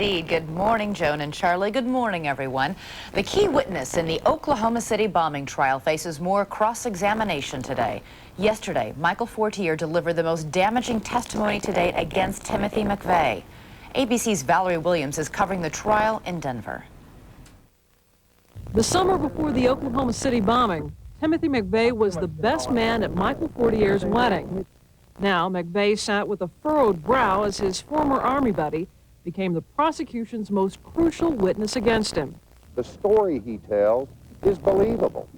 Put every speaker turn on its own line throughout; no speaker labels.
indeed. Good morning, Joan and Charlie. Good morning, everyone. The key witness in the Oklahoma City bombing trial faces more cross-examination today. Yesterday, Michael Fortier delivered the most damaging testimony to date against Timothy McVeigh. ABC's Valerie Williams is covering the trial in Denver.
The summer before the Oklahoma City bombing, Timothy McVeigh was the best man at Michael Fortier's wedding. Now, McVeigh sat with a furrowed brow as his former Army buddy became the prosecution's most crucial witness against him.
The story he tells is believable.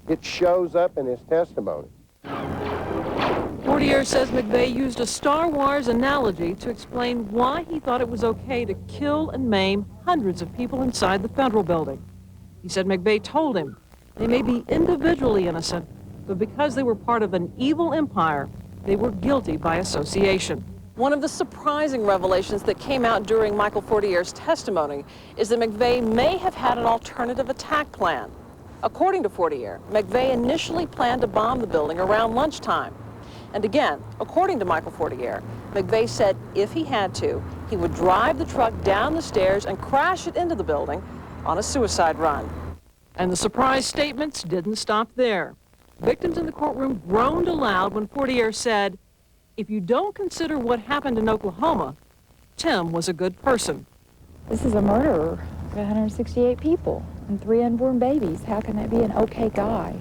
It shows up in his testimony.
Fortier says McVeigh used a Star Wars analogy to explain why he thought it was okay to kill and maim hundreds of people inside the federal building. He said McVeigh told him they may be individually innocent, but because they were part of an evil empire, they were guilty by association. One of the surprising revelations that came out during Michael Fortier's testimony is that McVeigh may have had an alternative attack plan. According to Fortier, McVeigh initially planned to bomb the building around lunchtime. And again, according to Michael Fortier, McVeigh said if he had to, he would drive the truck down the stairs and crash it into the building on a suicide run. And the surprise statements didn't stop there. Victims in the courtroom groaned aloud when Fortier said, "If you don't consider what happened in Oklahoma, Tim was a good person."
This is a murderer of 168 people and 3 unborn babies. How can that be an okay guy?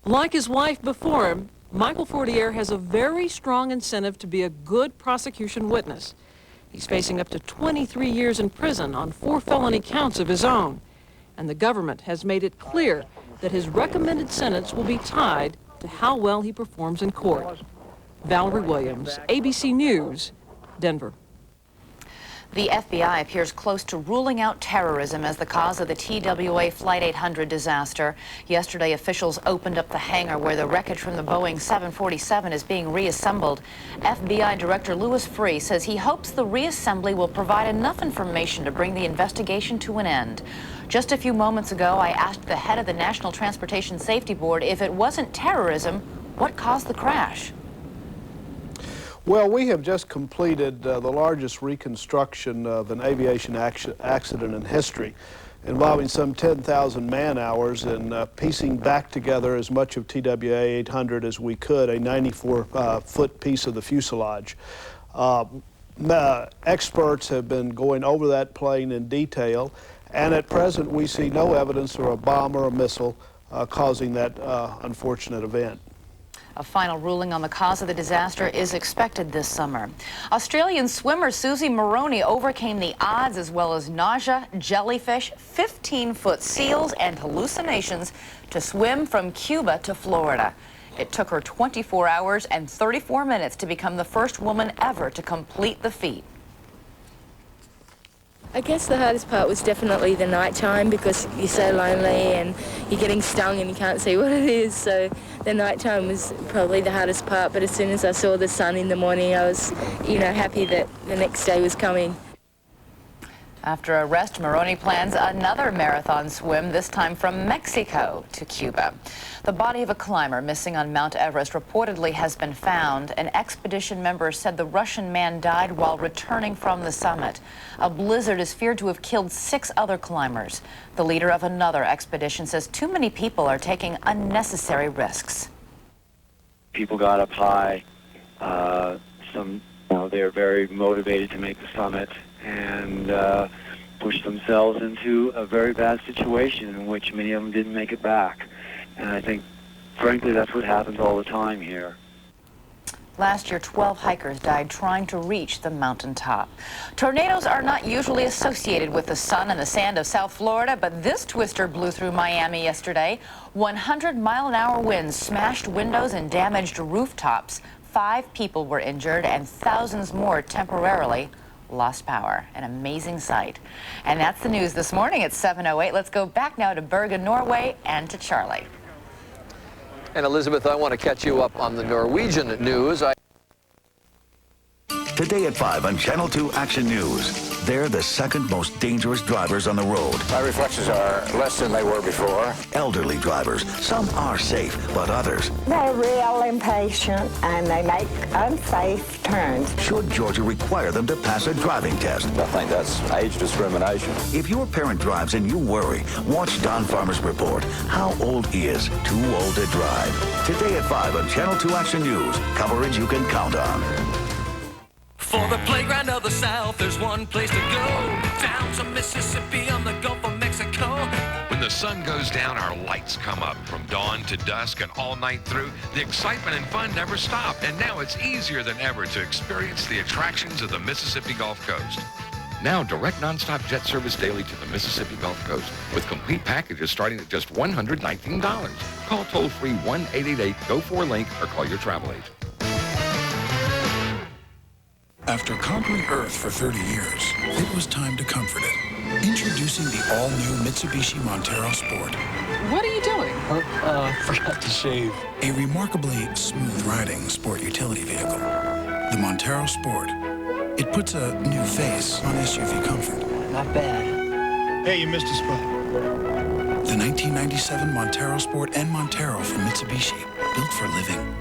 Like his wife before him, Michael Fortier has a very strong incentive to be a good prosecution witness. He's facing up to 23 years in prison on 4 felony counts of his own. And the government has made it clear that his recommended sentence will be tied to how well he performs in court. Valerie Williams, ABC News, Denver.
The FBI appears close to ruling out terrorism as the cause of the TWA Flight 800 disaster. Yesterday, officials opened up the hangar where the wreckage from the Boeing 747 is being reassembled. FBI Director Louis Freeh says he hopes the reassembly will provide enough information to bring the investigation to an end. Just a few moments ago, I asked the head of the National Transportation Safety Board if it wasn't terrorism, what caused the crash?
Well, we have just completed the largest reconstruction of an aviation accident in history, involving some 10,000 man-hours in piecing back together as much of TWA 800 as we could, a 94-foot piece of the fuselage. Experts have been going over that plane in detail, and at present we see no evidence of a bomb or a missile causing that unfortunate event.
A final ruling on the cause of the disaster is expected this summer. Australian swimmer Susie Moroney overcame the odds as well as nausea, jellyfish, 15-foot seals, and hallucinations to swim from Cuba to Florida. It took her 24 hours and 34 minutes to become the first woman ever to complete the feat.
I guess the hardest part was definitely the night time because you're so lonely and you're getting stung and you can't see what it is. So the night time was probably the hardest part. But as soon as I saw the sun in the morning, I was, happy that the next day was coming.
After a rest, Moroney plans another marathon swim, this time from Mexico to Cuba. The body of a climber missing on Mount Everest reportedly has been found. An expedition member said the Russian man died while returning from the summit. A blizzard is feared to have killed 6 other climbers. The leader of another expedition says too many people are taking unnecessary risks.
People got up high. They're very motivated to make the summit and pushed themselves into a very bad situation in which many of them didn't make it back. And I think, frankly, that's what happens all the time here.
Last year, 12 hikers died trying to reach the mountaintop. Tornadoes are not usually associated with the sun and the sand of South Florida, but this twister blew through Miami yesterday. 100-mile-an-hour winds smashed windows and damaged rooftops. 5 people were injured and thousands more temporarily lost power. An amazing sight. And that's the news this morning at 7:08. Let's go back now to Bergen, Norway, and to Charlie.
And Elizabeth, I want to catch you up on the Norwegian news.
Today at 5 on Channel 2 Action News. They're the second most dangerous drivers on the road.
My reflexes are less than they were before.
Elderly drivers. Some are safe, but others.
They're real impatient and they make unsafe turns.
Should Georgia require them to pass a driving test?
I think that's age discrimination.
If your parent drives and you worry, watch Don Farmer's report. How old is too old to drive? Today at 5 on Channel 2 Action News. Coverage you can count on.
For the playground of the South, there's one place to go. Down to Mississippi on the Gulf of Mexico.
When the sun goes down, our lights come up. From dawn to dusk and all night through, the excitement and fun never stop. And now it's easier than ever to experience the attractions of the Mississippi Gulf Coast. Now, direct nonstop jet service daily to the Mississippi Gulf Coast with complete packages starting at just $119. Call toll-free 1-888-GO4-LINK or call your travel agent.
After conquering Earth for 30 years, it was time to comfort it. Introducing the all-new Mitsubishi Montero Sport.
What are you doing? Forgot to shave.
A remarkably smooth-riding sport utility vehicle. The Montero Sport. It puts a new face on SUV comfort.
Not bad.
Hey, you missed a spot. The 1997 Montero Sport and Montero from Mitsubishi. Built for living.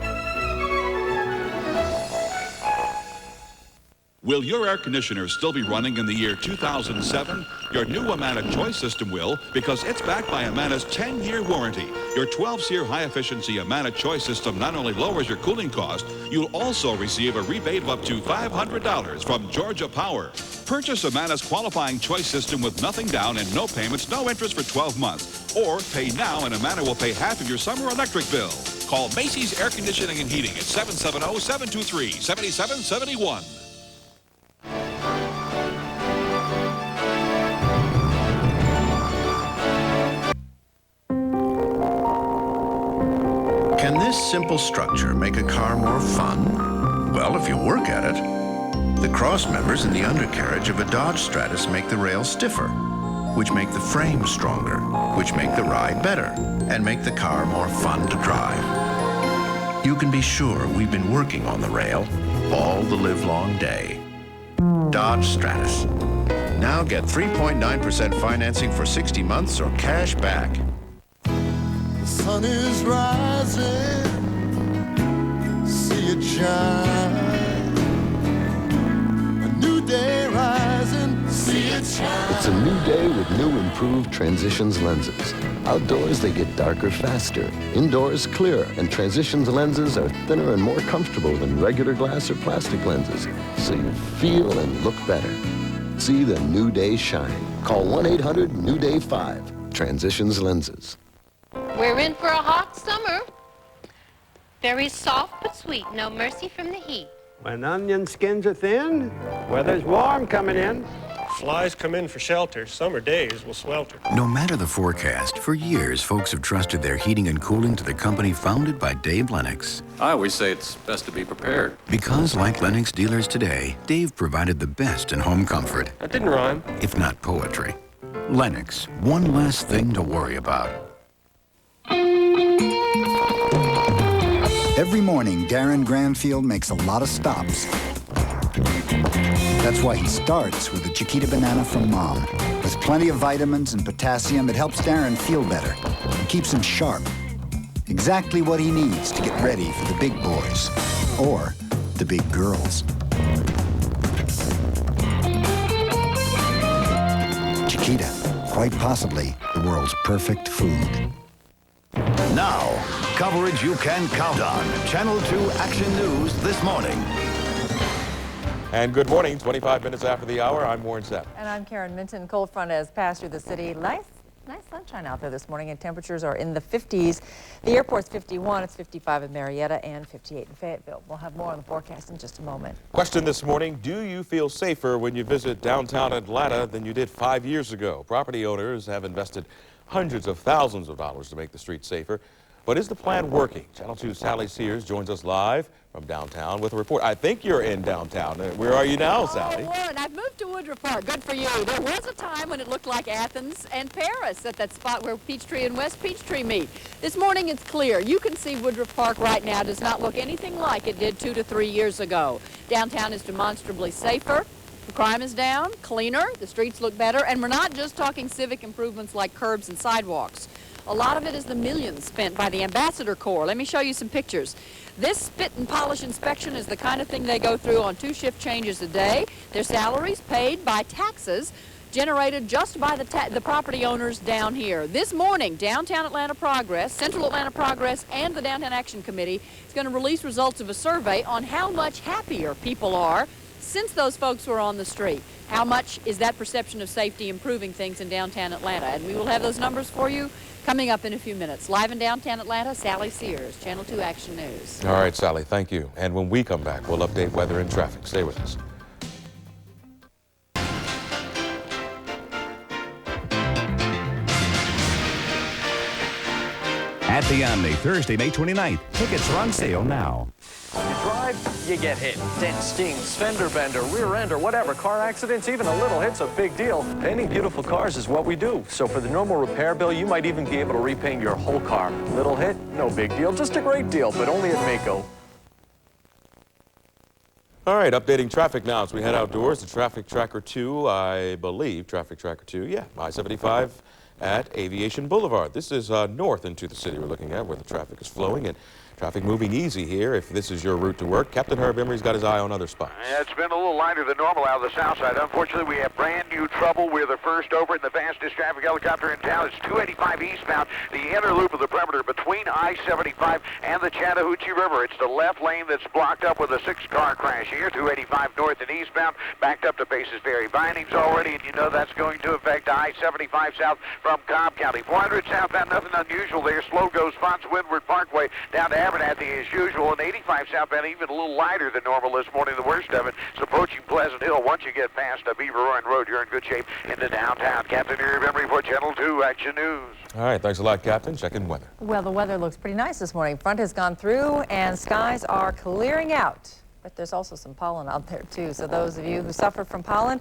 Will your air conditioner still be running in the year 2007? Your new Amana Choice system will, because it's backed by Amana's 10-year warranty. Your 12-SEER high-efficiency Amana Choice system not only lowers your cooling cost, you'll also receive a rebate of up to $500 from Georgia Power. Purchase Amana's qualifying Choice system with nothing down and no payments, no interest for 12 months. Or pay now and Amana will pay half of your summer electric bill. Call Macy's Air Conditioning and Heating at 770-723-7771.
Can this simple structure make a car more fun? Well, if you work at it. The cross members in the undercarriage of a Dodge Stratus make the rail stiffer, which make the frame stronger, which make the ride better, and make the car more fun to drive. You can be sure we've been working on the rail all the livelong day. Dodge Stratus. Now get 3.9% financing for 60 months or cash back.
The sun is rising, see it shine. A new day rising, see it shine.
It's a new day with new improved Transitions lenses. Outdoors, they get darker faster. Indoors, clearer. And Transitions lenses are thinner and more comfortable than regular glass or plastic lenses. So you feel and look better. See the new day shine. Call 1-800-NEW-DAY-5. Transitions lenses.
We're in for a hot summer. Very soft but sweet, no mercy from the heat.
When onion skins are thin, weather's warm coming in.
Flies come in for shelter. Summer days will swelter.
No matter the forecast, for years, folks have trusted their heating and cooling to the company founded by Dave Lennox.
I always say it's best to be prepared.
Because, like Lennox dealers today, Dave provided the best in home comfort.
That didn't rhyme.
If not poetry. Lennox, one less thing to worry about.
Every morning, Darren Granfield makes a lot of stops. That's why he starts with a Chiquita banana from Mom. With plenty of vitamins and potassium, it helps Darren feel better and keeps him sharp. Exactly what he needs to get ready for the big boys or the big girls. Chiquita, quite possibly the world's perfect food.
Now, coverage you can count on. Channel 2 Action News this morning.
And good morning, 25 minutes after the hour, I'm Warren Sapp.
And I'm Karen Minton. Cold front has passed through the city. Nice sunshine out there this morning, and temperatures are in the 50s. The airport's 51, it's 55 in Marietta, and 58 in Fayetteville. We'll have more on the forecast in just a moment.
Question this morning, do you feel safer when you visit downtown Atlanta than you did 5 years ago? Property owners have invested hundreds of thousands of dollars to make the streets safer. But is the plan working? Channel 2's Sally Sears joins us live from downtown with a report. I think you're in downtown. Where are you now, Sally?
Warren, I've moved to Woodruff Park. Good for you. There was a time when it looked like Athens and Paris at that spot where Peachtree and West Peachtree meet. This morning it's clear. You can see Woodruff Park right now does not look anything like it did 2 to 3 years ago. Downtown is demonstrably safer. The crime is down, cleaner, the streets look better, and we're not just talking civic improvements like curbs and sidewalks. A lot of it is the millions spent by the Ambassador Corps. Let me show you some pictures. This spit and polish inspection is the kind of thing they go through on 2 shift changes a day. Their salaries paid by taxes generated just by the property owners down here. This morning, Downtown Atlanta Progress, Central Atlanta Progress, and the Downtown Action Committee is going to release results of a survey on how much happier people are since those folks were on the street. How much is that perception of safety improving things in downtown Atlanta? And we will have those numbers for you coming up in a few minutes. Live in downtown Atlanta, Sally Sears, Channel 2 Action News.
All right, Sally, thank you. And when we come back, we'll update weather and traffic. Stay with us.
At the Omni, Thursday, May 29th. Tickets are on sale now.
You drive, you get hit. Dent, stings, fender bender, rear end, or whatever. Car accidents, even a little hit's a big deal. Painting beautiful cars is what we do. So for the normal repair bill, you might even be able to repaint your whole car. Little hit, no big deal, just a great deal, but only at Mako.
All right, updating traffic now as we head outdoors. The Traffic Tracker 2, I believe, Traffic Tracker 2, yeah, I-75 at Aviation Boulevard. This is north into the city we're looking at, where the traffic is flowing and traffic moving easy here. If this is your route to work, Captain Herb Emery's got his eye on other spots.
It's been a little lighter than normal out of the south side. Unfortunately, we have brand new trouble. We're the first over in the fastest traffic helicopter in town. It's 285 eastbound, the inner loop of the perimeter between I-75 and the Chattahoochee River. It's the left lane that's blocked up with a 6-car crash here. 285 north and eastbound, backed up to Paces Ferry. Bindings already, and you know that's going to affect I-75 south from Cobb County. 400 southbound, nothing unusual there. Slow goes Fonz Windward Parkway down to Abernathy as usual, and 85 southbound even a little lighter than normal this morning. The worst of it is approaching Pleasant Hill. Once you get past Beaver Run Road, you're in good shape into downtown. Captain Herb Emery for Channel 2 Action News.
All right, thanks a lot, Captain. Checking weather.
Well, the weather looks pretty nice this morning. Front has gone through and skies are clearing out. But there's also some pollen out there too. So those of you who suffer from pollen,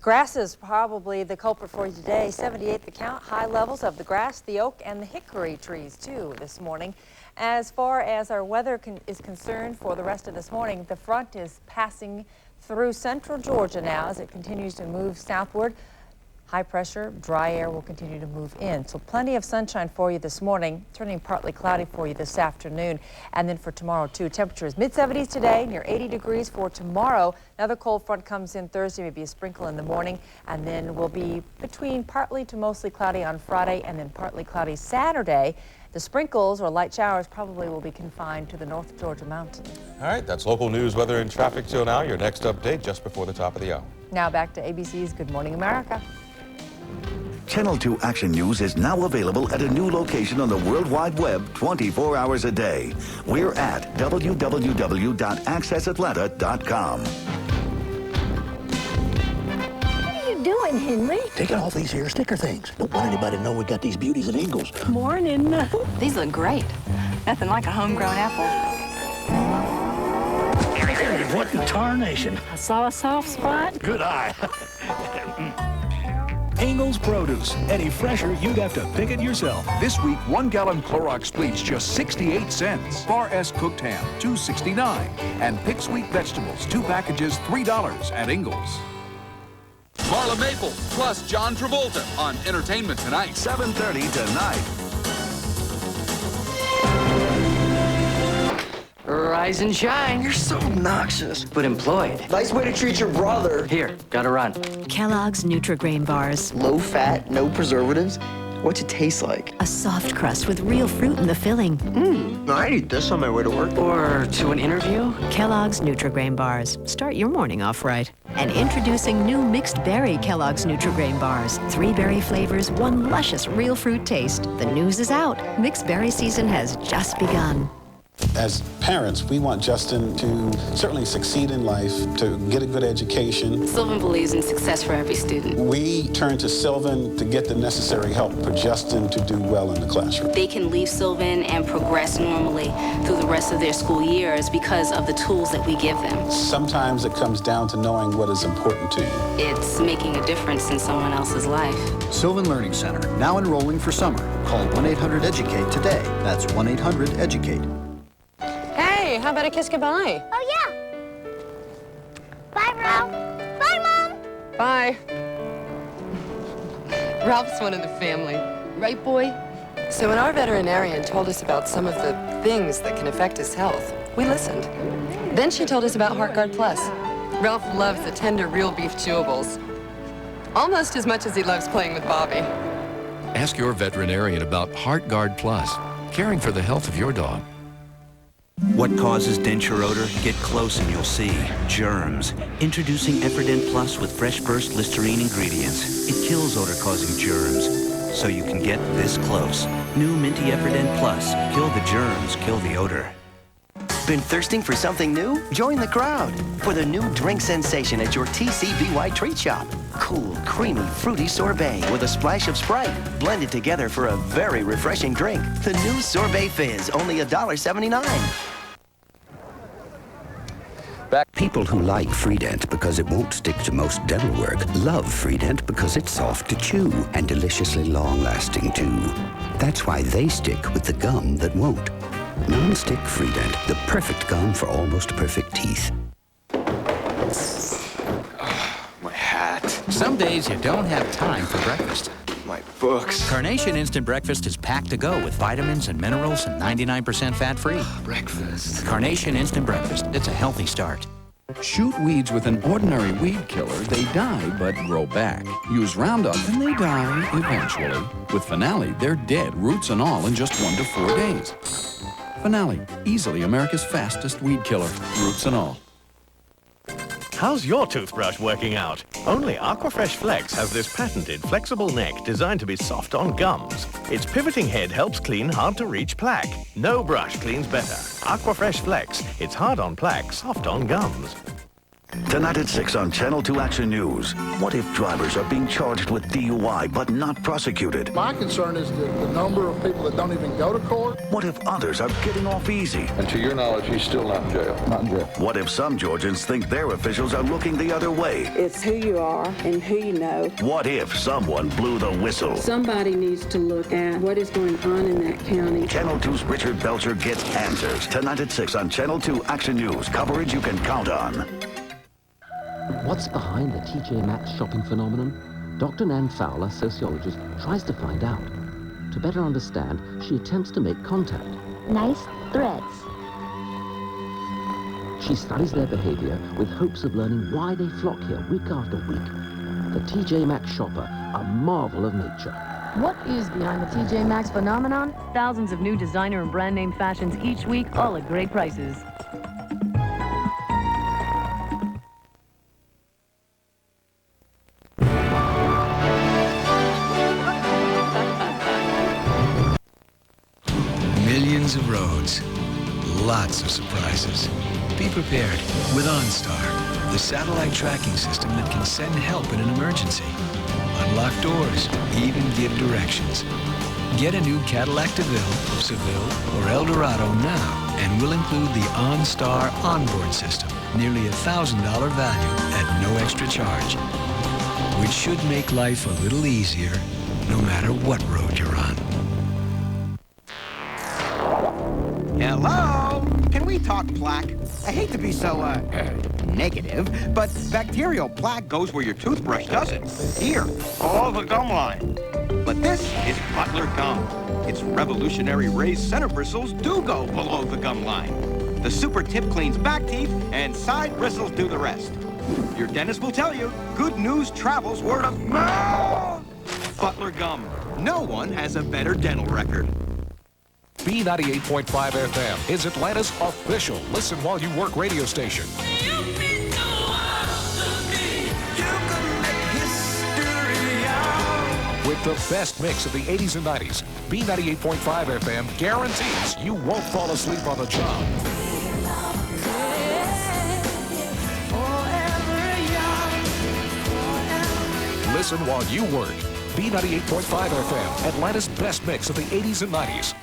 grass is probably the culprit for you today. 78 the count, high levels of the grass, the oak, and the hickory trees too this morning. As far as our weather is concerned for the rest of this morning, the front is passing through central Georgia now as it continues to move southward. High pressure, dry air will continue to move in. So plenty of sunshine for you this morning, turning partly cloudy for you this afternoon. And then for tomorrow too, temperatures mid-70s today, near 80 degrees for tomorrow. Another cold front comes in Thursday, maybe a sprinkle in the morning, and then we'll be between partly to mostly cloudy on Friday and then partly cloudy Saturday. The sprinkles or light showers probably will be confined to the North Georgia mountains.
All right, that's local news, weather, and traffic till now. Your next update just before the top of the hour.
Now back to ABC's Good Morning America.
Channel 2 Action News is now available at a new location on the World Wide Web 24 hours a day. We're at www.accessatlanta.com.
Doing, Henry?
Taking off these here sticker things. Don't want anybody to know we got these beauties at Ingles.
Morning.
These look great. Nothing like a homegrown apple.
What in tarnation?
I saw a soft spot.
Good eye.
Ingles Produce. Any fresher, you'd have to pick it yourself.
This week, 1 gallon Clorox bleach just 68 cents. Bar S cooked ham, $2.69. And Pick Sweet vegetables, 2 packages, $3 at Ingles.
Marla Maple plus John Travolta on Entertainment Tonight.
7:30 tonight.
Rise and shine. You're so obnoxious, but employed.
Nice way to treat your brother.
Here, gotta run.
Kellogg's Nutri-Grain bars.
Low fat, no preservatives. What's it taste like?
A soft crust with real fruit in the filling.
I'd eat this on my way to work.
Or to an interview.
Kellogg's Nutri-Grain bars. Start your morning off right. And introducing new mixed berry Kellogg's Nutri-Grain bars. 3 berry flavors, 1 luscious real fruit taste. The news is out. Mixed berry season has just begun.
As parents, we want Justin to certainly succeed in life, to get a good education.
Sylvan believes in success for every student.
We turn to Sylvan to get the necessary help for Justin to do well in the classroom.
They can leave Sylvan and progress normally through the rest of their school years because of the tools that we give them.
Sometimes it comes down to knowing what is important to you.
It's making a difference in someone else's life.
Sylvan Learning Center, now enrolling for summer. Call 1-800-EDUCATE today. That's 1-800-EDUCATE.
Hey, how about a kiss goodbye?
Oh, yeah. Bye, Ralph. Bye,
Bye. Ralph's one of the family. Right, boy? So when our veterinarian told us about some of the things that can affect his health, we listened. Then she told us about HeartGuard Plus. Ralph loves the tender real beef chewables. Almost as much as he loves playing with Bobby.
Ask your veterinarian about HeartGuard Plus, caring for the health of your dog.
What causes denture odor? Get close and you'll see. Germs. Introducing Efferdent Plus with fresh burst Listerine ingredients. It kills odor-causing germs, so you can get this close. New Minty Efferdent Plus. Kill the germs, kill the odor.
Been thirsting for something new? Join the crowd for the new drink sensation at your TCBY treat shop. Cool, creamy, fruity sorbet with a splash of Sprite, blended together for a very refreshing drink. The new Sorbet Fizz, only $1.79.
People who like Freedent because it won't stick to most dental work love Freedent because it's soft to chew and deliciously long-lasting too. That's why they stick with the gum that won't. Non-stick Freedent, the perfect gum for almost perfect teeth.
My hat. Some days you don't have time for breakfast. My books. Carnation Instant Breakfast is packed to go with vitamins and minerals and 99% fat-free. Breakfast. Carnation Instant Breakfast. It's a healthy start.
Shoot weeds with an ordinary weed killer, they die but grow back. Use Roundup and they die eventually. With Finale, they're dead, roots and all, in just 1 to 4 days. Finale, easily America's fastest weed killer, roots and all.
How's your toothbrush working out? Only Aquafresh Flex has this patented flexible neck designed to be soft on gums. Its pivoting head helps clean hard-to-reach plaque. No brush cleans better. Aquafresh Flex. It's hard on plaque, soft on gums.
Tonight at 6 on Channel 2 Action News. What if drivers are being charged with DUI but not prosecuted?
My concern is the number of people that don't even go to court.
What if others are getting off easy?
And to your knowledge, he's still not in jail.
Not in jail.
What if some Georgians think their officials are looking the other way?
It's who you are and who you know.
What if someone blew the whistle?
Somebody needs to look at what is going on in that county.
Channel 2's Richard Belcher gets answers. Tonight at 6 on Channel 2 Action News. Coverage you can count on.
What's behind the TJ Maxx shopping phenomenon? Dr. Nan Fowler, sociologist, tries to find out. To better understand, she attempts to make contact.
Nice threads.
She studies their behavior with hopes of learning why they flock here week after week. The TJ Maxx shopper, a marvel of nature.
What is behind the TJ Maxx phenomenon? Thousands of new designer and brand name fashions each week, all at great prices.
Millions of roads, lots of surprises. Be prepared with OnStar, the satellite tracking system that can send help in an emergency, unlock doors, even give directions. Get a new Cadillac DeVille, Seville, or Eldorado now, and we'll include the OnStar onboard system, nearly $1,000 value at no extra charge, which should make life a little easier, no matter what road you're on.
Hello? Can we talk plaque? I hate to be so, negative, but bacterial plaque goes where your toothbrush doesn't. Here, below the gum line. But this is Butler Gum. Its revolutionary raised center bristles do go below the gum line. The super tip cleans back teeth, and side bristles do the rest. Your dentist will tell you, good news travels word of mouth. Butler Gum. No one has a better dental record.
B98.5 FM is Atlanta's official listen while you work radio station. With the best mix of the 80s and 90s, B98.5 FM guarantees you won't fall asleep on the job. Listen while you work. B98.5 FM, Atlanta's best mix of the 80s and 90s.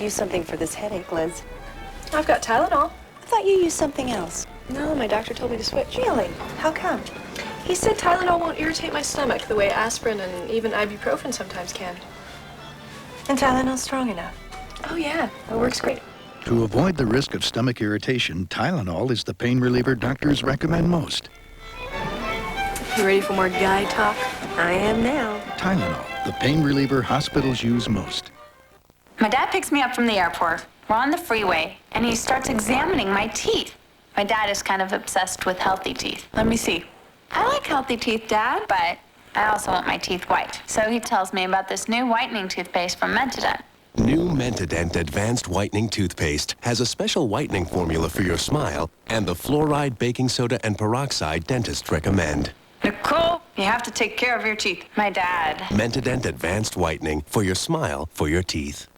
use something for this headache, Liz.
I've got Tylenol.
I thought you used something else.
No, my doctor told me to switch.
Really? How come?
He said Tylenol won't irritate my stomach the way aspirin and even ibuprofen sometimes can.
And Tylenol's strong enough?
Oh, yeah. It works great.
To avoid the risk of stomach irritation, Tylenol is the pain reliever doctors recommend most.
You ready for more guy talk?
I am now.
Tylenol, the pain reliever hospitals use most.
My dad picks me up from the airport. We're on the freeway, and he starts examining my teeth. My dad is kind of obsessed with healthy teeth. Let me see. I like healthy teeth, Dad, but I also want my teeth white. So he tells me about this new whitening toothpaste from Mentadent.
New Mentadent Advanced Whitening Toothpaste has a special whitening formula for your smile and the fluoride, baking soda, and peroxide dentists recommend.
Nicole, you have to take care of your teeth. My dad.
Mentadent Advanced Whitening for your smile, for your teeth.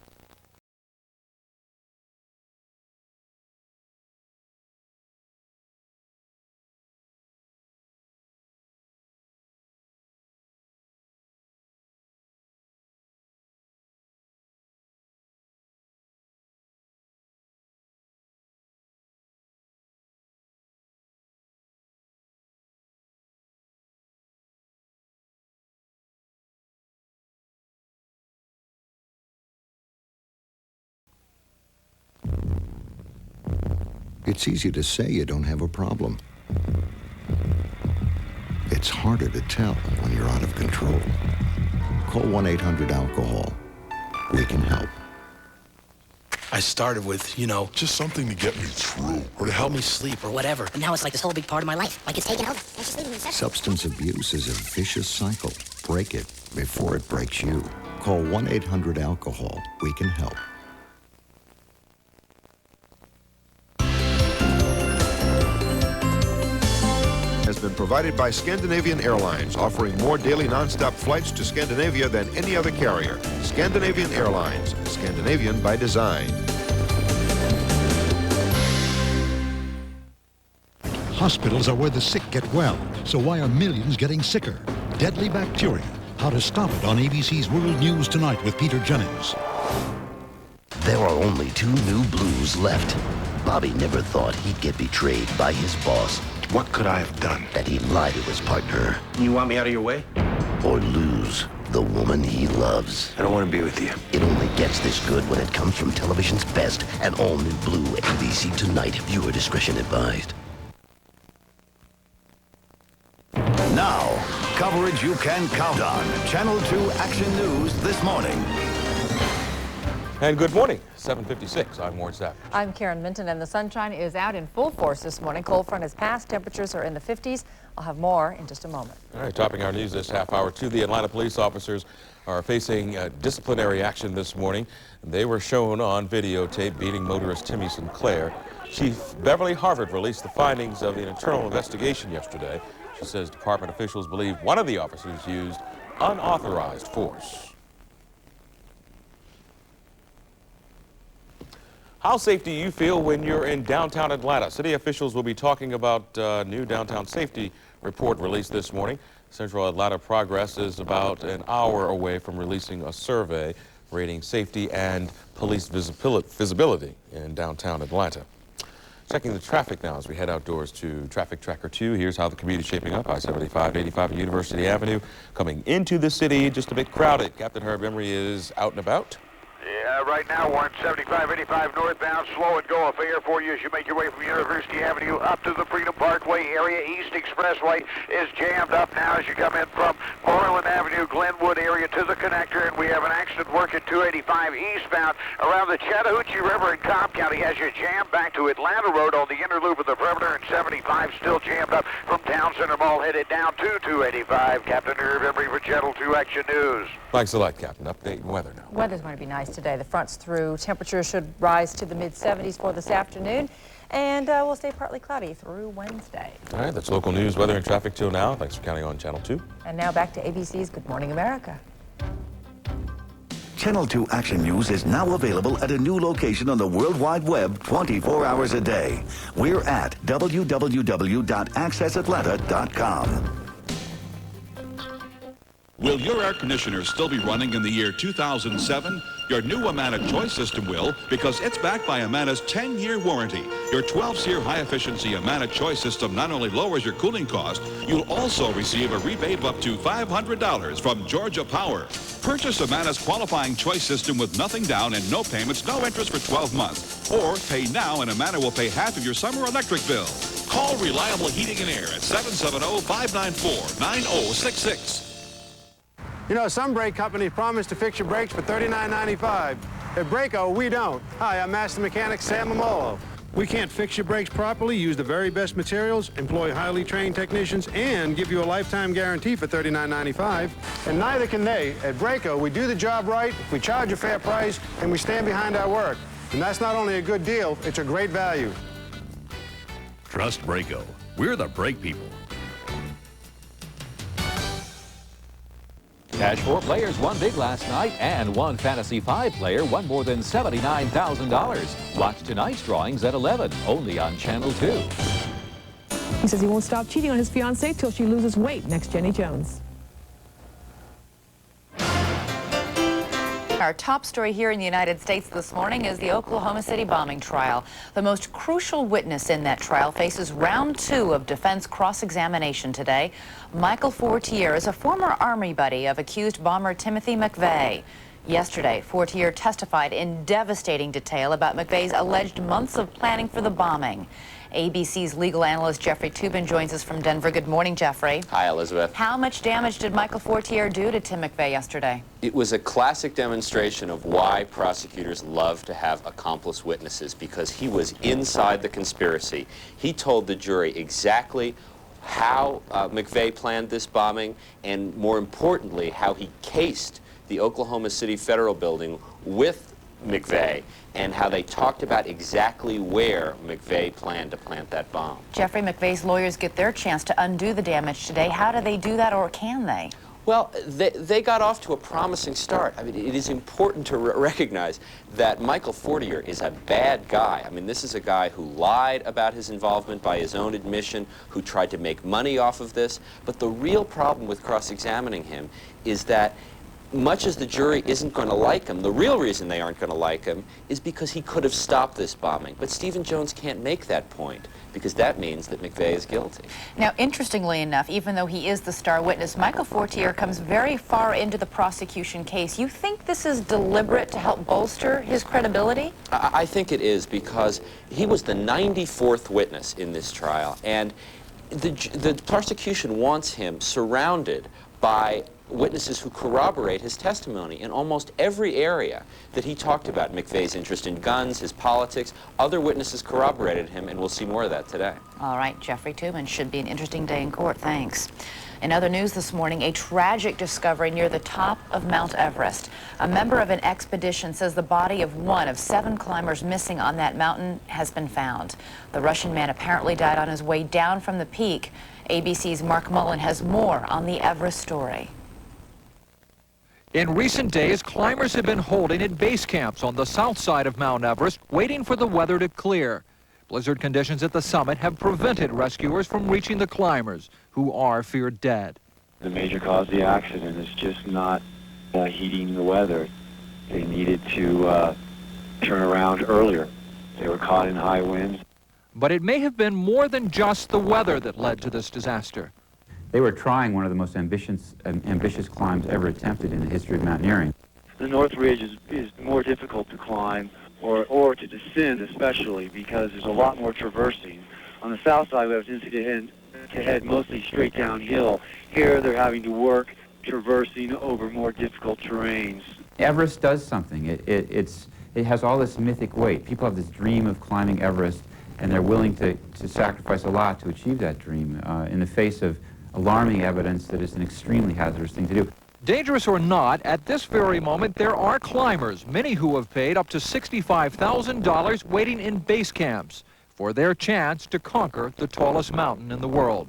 It's easy to say you don't have a problem. It's harder to tell when you're out of control. Call 1-800-ALCOHOL. We can help.
I started with, just something to get me through, or to help me sleep, or whatever.
And now it's like this whole big part of my life. Like it's taken over.
Substance abuse is a vicious cycle. Break it before it breaks you. Call 1-800-ALCOHOL. We can help.
Has been provided by Scandinavian Airlines, offering more daily non-stop flights to Scandinavia than any other carrier. Scandinavian Airlines, Scandinavian by design. Hospitals are where the sick get well, so why are millions getting sicker? Deadly bacteria. How to stop it on ABC's World News Tonight with Peter Jennings.
There are only 2 new Blues left. Bobby never thought he'd get betrayed by his boss.
What could I have done?
That he'd lie to his partner.
You want me out of your way?
Or lose the woman he loves.
I don't want to be with you.
It only gets this good when it comes from television's best. An all-new Blue ABC Tonight. Viewer discretion advised.
Now, coverage you can count on. Channel 2 Action News this morning.
And good morning, 7:56. I'm Ward Sapp.
I'm Karen Minton, and the sunshine is out in full force this morning. Cold front has passed. Temperatures are in the 50s. I'll have more in just a moment.
All right, topping our news this half hour, 2 the Atlanta police officers are facing disciplinary action this morning. They were shown on videotape beating motorist Timmy Sinclair. Chief Beverly Harvard released the findings of the internal investigation yesterday. She says department officials believe one of the officers used unauthorized force. How safe do you feel when you're in downtown Atlanta? City officials will be talking about new downtown safety report released this morning. Central Atlanta Progress is about an hour away from releasing a survey rating safety and police visibility in downtown Atlanta. Checking the traffic now as we head outdoors to Traffic Tracker 2. Here's how the commute is shaping up. I-75, 85 and University Avenue coming into the city, just a bit crowded. Captain Herb Emery is out and about.
Yeah, right now, 175, 85 northbound, slow and go affair for you as you make your way from University Avenue up to the Freedom Parkway area. East Expressway is jammed up now as you come in from Moreland Avenue, Glenwood area to the connector, and we have an accident working 285 eastbound around the Chattahoochee River in Cobb County as you jam back to Atlanta Road on the inner loop of the perimeter, and 75 still jammed up from Town Center Mall headed down to 285. Captain Herb Emery for Channel 2 Action News.
Thanks a lot, Captain. Update weather now.
Weather's going to be nice today. The front's through. Temperatures should rise to the mid-70s for this afternoon, and we'll stay partly cloudy through Wednesday.
All right, that's local news, weather, and traffic till now. Thanks for counting on Channel 2.
And now back to ABC's Good Morning America.
Channel 2 Action News is now available at a new location on the World Wide Web 24 hours a day. We're at www.accessatlanta.com.
Will your air conditioner still be running in the year 2007? Your new Amana Choice system will, because it's backed by Amana's 10-year warranty. Your 12-SEER high-efficiency Amana Choice system not only lowers your cooling cost, you'll also receive a rebate of up to $500 from Georgia Power. Purchase Amana's qualifying Choice system with nothing down and no payments, no interest for 12 months. Or pay now and Amana will pay half of your summer electric bill. Call Reliable Heating and Air at 770-594-9066.
You know, some brake companies promise to fix your brakes for $39.95. At Braco, we don't. Hi, I'm Master Mechanic Sam Mamolo. We can't fix your brakes properly, use the very best materials, employ highly trained technicians, and give you a lifetime guarantee for $39.95. And neither can they. At Braco, we do the job right, we charge a fair price, and we stand behind our work. And that's not only a good deal, it's a great value.
Trust Braco. We're the brake people.
Cash 4 players won big last night, and one Fantasy 5 player won more than $79,000. Watch tonight's drawings at 11, only on Channel 2.
He says he won't stop cheating on his fiancée till she loses weight. Next, Jenny Jones.
Our top story here in the United States this morning is the Oklahoma City bombing trial. The most crucial witness in that trial faces round 2 of defense cross-examination today. Michael Fortier is a former Army buddy of accused bomber Timothy McVeigh. Yesterday, Fortier testified in devastating detail about McVeigh's alleged months of planning for the bombing. ABC's legal analyst Jeffrey Toobin joins us from Denver. Good morning, Jeffrey.
Hi, Elizabeth.
How much damage did Michael Fortier do to Tim McVeigh yesterday?
It was a classic demonstration of why prosecutors love to have accomplice witnesses, because he was inside the conspiracy. He told the jury exactly how McVeigh planned this bombing, and more importantly, how he cased the Oklahoma City Federal Building with McVeigh, and how they talked about exactly where McVeigh planned to plant that bomb.
Jeffrey, McVeigh's lawyers get their chance to undo the damage today. How do they do that, or can they?
Well, they got off to a promising start. I mean, it is important to recognize that Michael Fortier is a bad guy. I mean, this is a guy who lied about his involvement by his own admission, who tried to make money off of this. But the real problem with cross-examining him is that much as the jury isn't going to like him, the real reason they aren't going to like him is because he could have stopped this bombing. But Stephen Jones can't make that point, because that means that McVeigh is guilty.
Now, interestingly enough, even though he is the star witness, Michael Fortier comes very far into the prosecution case. You think this is deliberate to help bolster his credibility?
I think it is, because he was the 94th witness in this trial, and the prosecution wants him surrounded by witnesses who corroborate his testimony in almost every area that he talked about. McVeigh's interest in guns, his politics, other witnesses corroborated him, and we'll see more of that today.
All right, Jeffrey Toobin. Should be an interesting day in court. Thanks. In other news this morning, a tragic discovery near the top of Mount Everest. A member of an expedition says the body of one of 7 climbers missing on that mountain has been found. The Russian man apparently died on his way down from the peak. ABC's Mark Mullen has more on the Everest story.
In recent days, climbers have been holding at base camps on the south side of Mount Everest, waiting for the weather to clear. Blizzard conditions at the summit have prevented rescuers from reaching the climbers, who are feared dead.
The major cause of the accident is just not heating the weather. They needed to turn around earlier. They were caught in high winds.
But it may have been more than just the weather that led to this disaster.
They were trying one of the most ambitious climbs ever attempted in the history of mountaineering.
The North Ridge is more difficult to climb, or to descend especially, because there's a lot more traversing. On the south side, we have a tendency to head mostly straight downhill. Here, they're having to work traversing over more difficult terrains.
Everest does something. It has all this mythic weight. People have this dream of climbing Everest, and they're willing to sacrifice a lot to achieve that dream in the face of alarming evidence that it's an extremely hazardous thing to do.
Dangerous or not, at this very moment, there are climbers, many who have paid up to $65,000 waiting in base camps for their chance to conquer the tallest mountain in the world.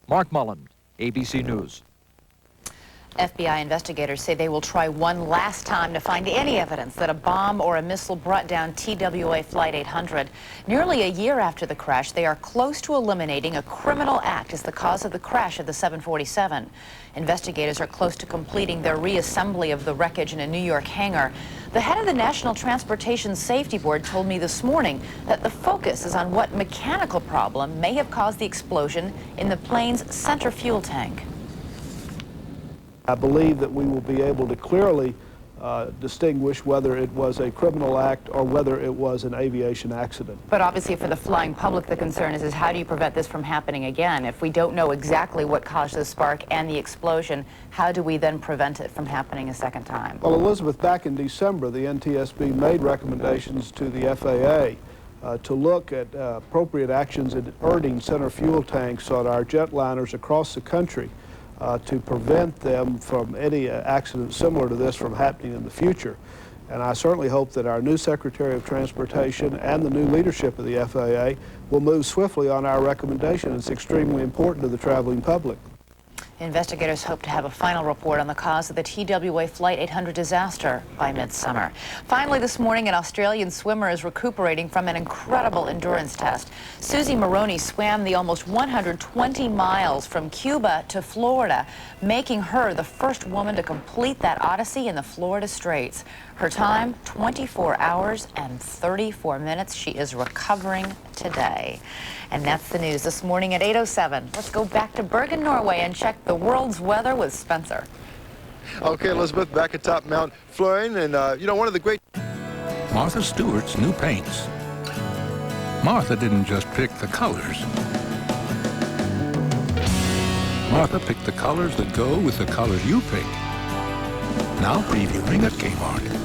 Mark Mullen, ABC News.
FBI investigators say they will try one last time to find any evidence that a bomb or a missile brought down TWA Flight 800. Nearly a year after the crash, they are close to eliminating a criminal act as the cause of the crash of the 747. Investigators are close to completing their reassembly of the wreckage in a New York hangar. The head of the National Transportation Safety Board told me this morning that the focus is on what mechanical problem may have caused the explosion in the plane's center fuel tank.
I believe that we will be able to clearly distinguish whether it was a criminal act or whether it was an aviation accident.
But obviously for the flying public, the concern is how do you prevent this from happening again? If we don't know exactly what caused the spark and the explosion, how do we then prevent it from happening a second time?
Well, Elizabeth, back in December, the NTSB made recommendations to the FAA to look at appropriate actions in earning center fuel tanks on our jetliners across the country to prevent them from any accident similar to this from happening in the future. And I certainly hope that our new Secretary of Transportation and the new leadership of the FAA will move swiftly on our recommendation. It's extremely important to the traveling public.
Investigators hope to have a final report on the cause of the TWA Flight 800 disaster by midsummer. Finally this morning, an Australian swimmer is recuperating from an incredible endurance test. Susie Maroney swam the almost 120 miles from Cuba to Florida, making her the first woman to complete that odyssey in the Florida Straits. Her time, 24 hours and 34 minutes. She is recovering today. And that's the news this morning at 8:07. Let's go back to Bergen, Norway and check the world's weather with Spencer.
Okay, Elizabeth, back atop Mount Fleuren, and you know, one of the great...
Martha Stewart's new paints. Martha didn't just pick the colors. Martha picked the colors that go with the colors you pick. Now previewing at Kmart.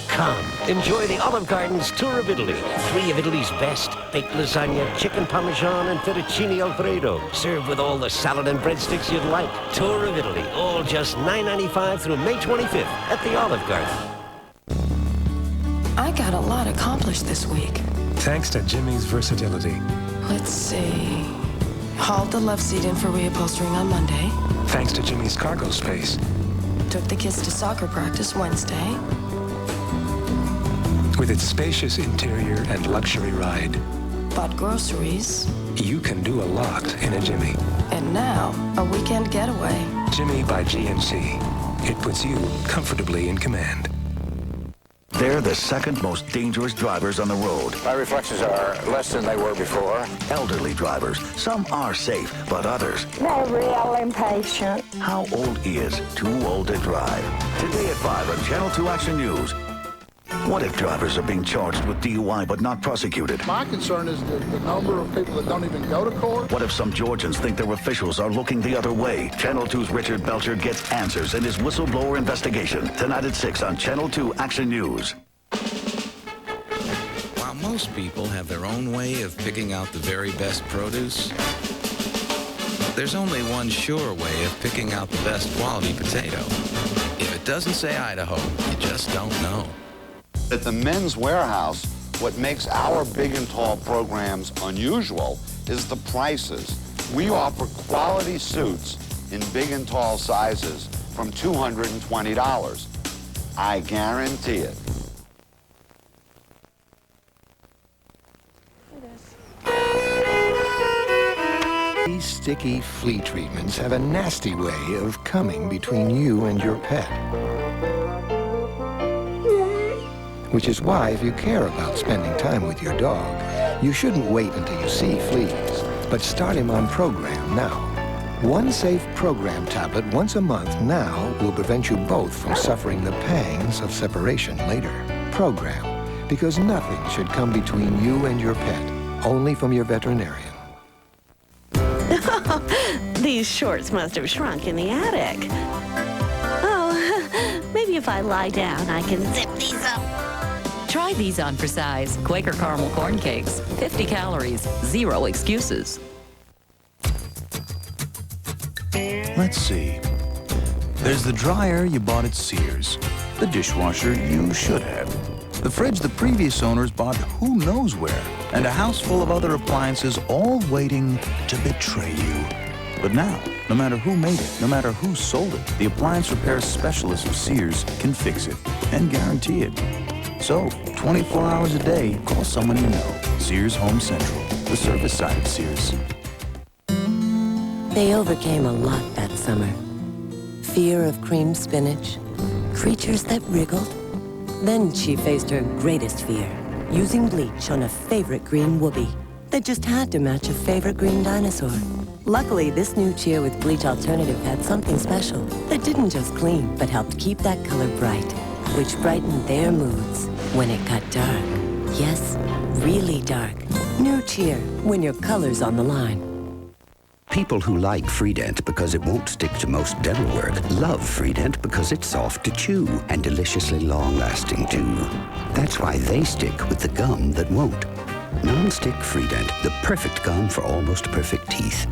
Come, enjoy the Olive Garden's tour of Italy. 3 of Italy's best: baked lasagna, chicken parmesan, and fettuccine alfredo. Served with all the salad and breadsticks you'd like. Tour of Italy, all just $9.95 through May 25th at the Olive Garden.
I got a lot accomplished this week.
Thanks to Jimmy's versatility.
Let's see. Hauled the love seat in for reupholstering on Monday.
Thanks to Jimmy's cargo space.
Took the kids to soccer practice Wednesday.
With its spacious interior and luxury ride,
Bought groceries.
You can do a lot in a Jimmy.
And now, a weekend getaway.
Jimmy by GMC. It puts you comfortably in command.
They're the second most dangerous drivers on the road.
My reflexes are less than they were before.
Elderly drivers. Some are safe, but others...
They're real impatient.
How old is too old to drive? Today at 5 on Channel 2 Action News. What if drivers are being charged with DUI but not prosecuted?
My concern is the number of people that don't even go to court.
What if some Georgians think their officials are looking the other way? Channel 2's Richard Belcher gets answers in his whistleblower investigation. Tonight at 6 on Channel 2 Action News.
While most people have their own way of picking out the very best produce, there's only one sure way of picking out the best quality potato. If it doesn't say Idaho, you just don't know.
At the Men's Warehouse, what makes our Big and Tall programs unusual is the prices. We offer quality suits in big and tall sizes from $220. I guarantee it.
These sticky flea treatments have a nasty way of coming between you and your pet. Which is why, if you care about spending time with your dog, you shouldn't wait until you see fleas, but start him on Program now. One safe Program tablet once a month now will prevent you both from suffering the pangs of separation later. Program, because nothing should come between you and your pet, only from your veterinarian.
These shorts must have shrunk in the attic. Oh, maybe if I lie down, I can zip these up.
Try these on for size. Quaker caramel corn cakes. 50 calories, 0 excuses.
Let's see. There's the dryer you bought at Sears. The dishwasher you should have. The fridge the previous owners bought who knows where. And a house full of other appliances all waiting to betray you. But now, no matter who made it, no matter who sold it, the appliance repair specialist of Sears can fix it and guarantee it. So, 24 hours a day, call someone you know. Sears Home Central, the service side of Sears.
They overcame a lot that summer. Fear of cream spinach, creatures that wriggled. Then she faced her greatest fear, using bleach on a favorite green whoopee that just had to match a favorite green dinosaur. Luckily, this new cheer with bleach alternative had something special that didn't just clean, but helped keep that color bright, which brightened their moods when it got dark. Yes, really dark. New cheer, when your color's on the line.
People who like Freedent because it won't stick to most dental work love Freedent because it's soft to chew and deliciously long-lasting too. That's why they stick with the gum that won't. Non-stick Freedent, the perfect gum for almost perfect teeth.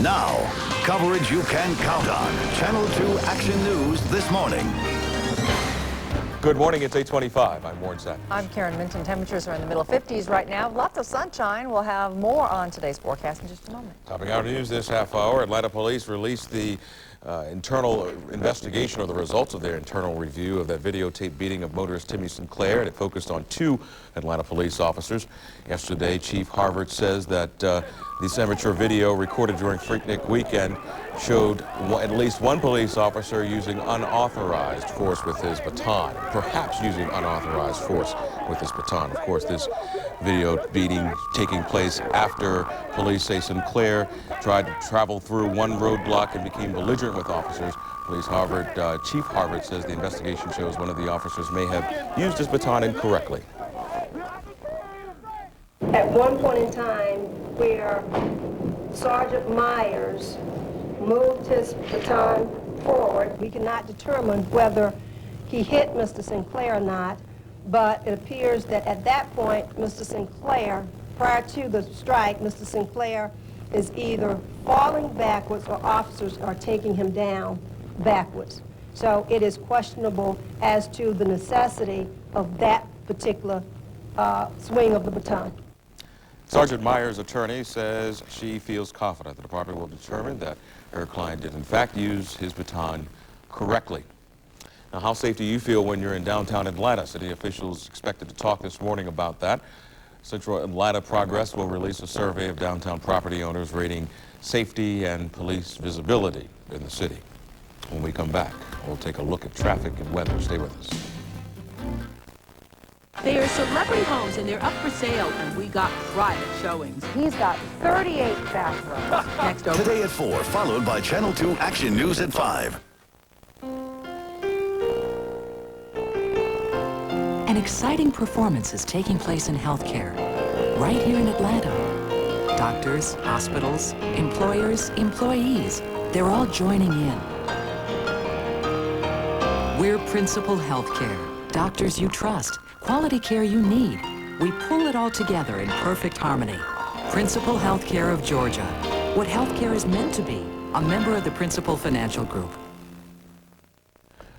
Now, coverage you can count on. Channel 2 Action News this morning.
Good morning, it's 8:25. I'm Warren Sapp.
I'm Karen Minton. Temperatures are in the middle 50s right now. Lots of sunshine. We'll have more on today's forecast in just a moment.
Topping our news this half hour, Atlanta police released the internal investigation, or the results of their internal review of that videotape beating of motorist Timmy Sinclair, and it focused on 2 Atlanta police officers. Yesterday, Chief Harvard says that this amateur video recorded during Freaknik weekend showed at least one police officer using unauthorized force with his baton, perhaps using unauthorized force with his baton. Of course, this video beating taking place after police say Sinclair tried to travel through one roadblock and became belligerent with officers. Chief Harvard says the investigation shows one of the officers may have used his baton incorrectly.
At one point in time where Sergeant Myers moved his baton forward, we cannot determine whether he hit Mr. Sinclair or not, but it appears that at that point, Mr. Sinclair, prior to the strike, Mr. Sinclair is either falling backwards or officers are taking him down backwards. So it is questionable as to the necessity of that particular swing of the baton.
Sergeant Myers' attorney says she feels confident the department will determine that her client did in fact use his baton correctly. Now, how safe do you feel when you're in downtown Atlanta? City officials expected to talk this morning about that. Central Atlanta Progress will release a survey of downtown property owners rating safety and police visibility in the city. When we come back, we'll take a look at traffic and weather. Stay with us.
They are celebrity homes and they're up for sale, and we got private showings.
He's got 38 bathrooms.
Next over.
Today at 4, followed by Channel 2 Action News at 5.
An exciting performance is taking place in healthcare, right here in Atlanta. Doctors, hospitals, employers, employees, they're all joining in. We're Principal Healthcare, doctors you trust, quality care you need. We pull it all together in perfect harmony. Principal Healthcare of Georgia, what healthcare is meant to be, a member of the Principal Financial Group.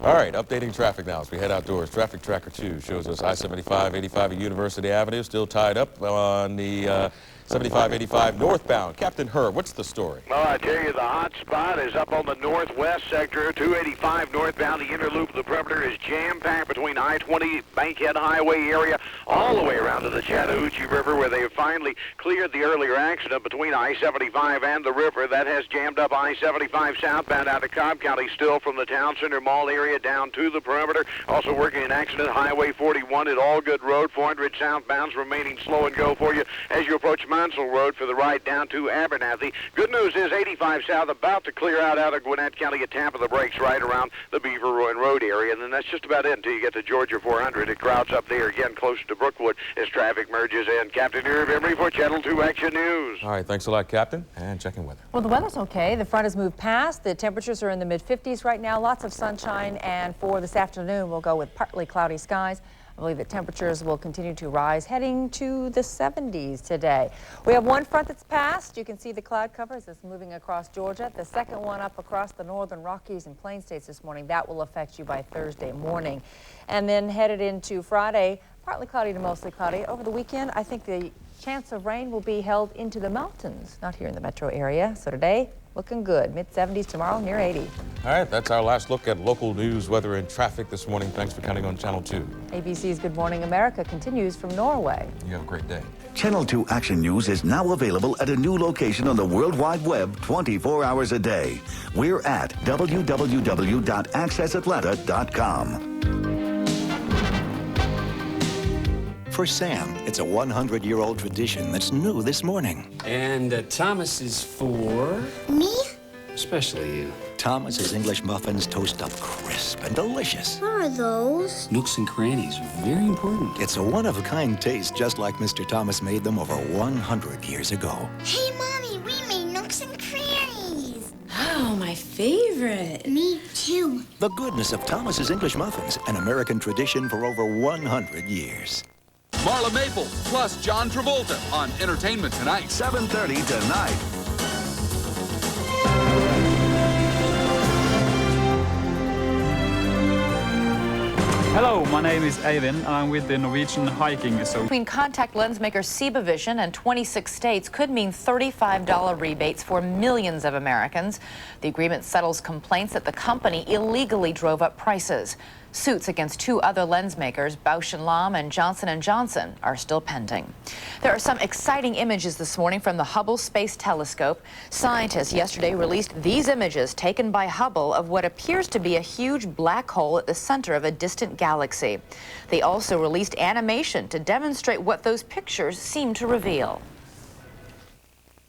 All right, updating traffic now as we head outdoors. Traffic Tracker 2 shows us I-75, 85 at University Avenue still tied up on the 75, 85 northbound. Captain Herb, what's the story?
Well, I tell you, the hot spot is up on the northwest sector, 285 northbound. The inner loop of the perimeter is jam-packed between I-20 Bankhead Highway area all the way around to the Chattahoochee River, where they have finally cleared the earlier accident between I-75 and the river. That has jammed up I-75 southbound out of Cobb County, still from the Town Center Mall area down to the perimeter. Also working an accident, Highway 41 at Allgood Road, 400 southbounds remaining slow and go for you as you approach Mansell Road for the ride down to Abernathy. Good news is 85 south about to clear out of Gwinnett County at tap of the brakes right around the Beaver Ruin Road area, and then that's just about it until you get to Georgia 400. It crowds up there again closer to Brookwood as traffic merges in. Captain Irv Emery for Channel 2 Action News.
All right, thanks a lot, Captain. And checking weather.
Well, the weather's okay. The front has moved past. The temperatures are in the mid-50s right now. Lots of sunshine, and for this afternoon, we'll go with partly cloudy skies. I believe that temperatures will continue to rise, heading to the 70s today. We have one front that's passed. You can see the cloud cover as it's moving across Georgia. The second one up across the northern Rockies and Plain States this morning. That will affect you by Thursday morning. And then headed into Friday, Partly cloudy to mostly cloudy. Over the weekend, I think the chance of rain will be held into the mountains, not here in the metro area. So today, looking good. Mid-70s tomorrow, near 80.
All right, that's our last look at local news, weather, and traffic this morning. Thanks for counting on Channel 2.
ABC's Good Morning America continues from Norway.
You have a great day.
Channel 2 Action News is now available at a new location on the World Wide Web 24 hours a day. We're at www.accessatlanta.com.
For Sam, it's a 100-year-old tradition that's new this morning.
And Thomas is for?
Me?
Especially you.
Thomas's English muffins toast up crisp and delicious.
What are those?
Nooks and crannies, very important.
It's a one-of-a-kind taste just like Mr. Thomas made them over 100 years ago.
Hey, Mommy, we made Nooks and Crannies.
Oh, my favorite.
Me too.
The goodness of Thomas's English muffins, an American tradition for over 100 years.
Marla Maple plus John Travolta on Entertainment Tonight.
7:30 tonight.
Hello, my name is Eivind. I'm with the Norwegian Hiking Association.
Between contact lens maker Vision and 26 states could mean $35 rebates for millions of Americans. The agreement settles complaints that the company illegally drove up prices. Suits against two other lens makers, Bausch & Lomb and Johnson & Johnson, are still pending. There are some exciting images this morning from the Hubble Space Telescope. Scientists yesterday released these images taken by Hubble of what appears to be a huge black hole at the center of a distant galaxy. They also released animation to demonstrate what those pictures seem to reveal.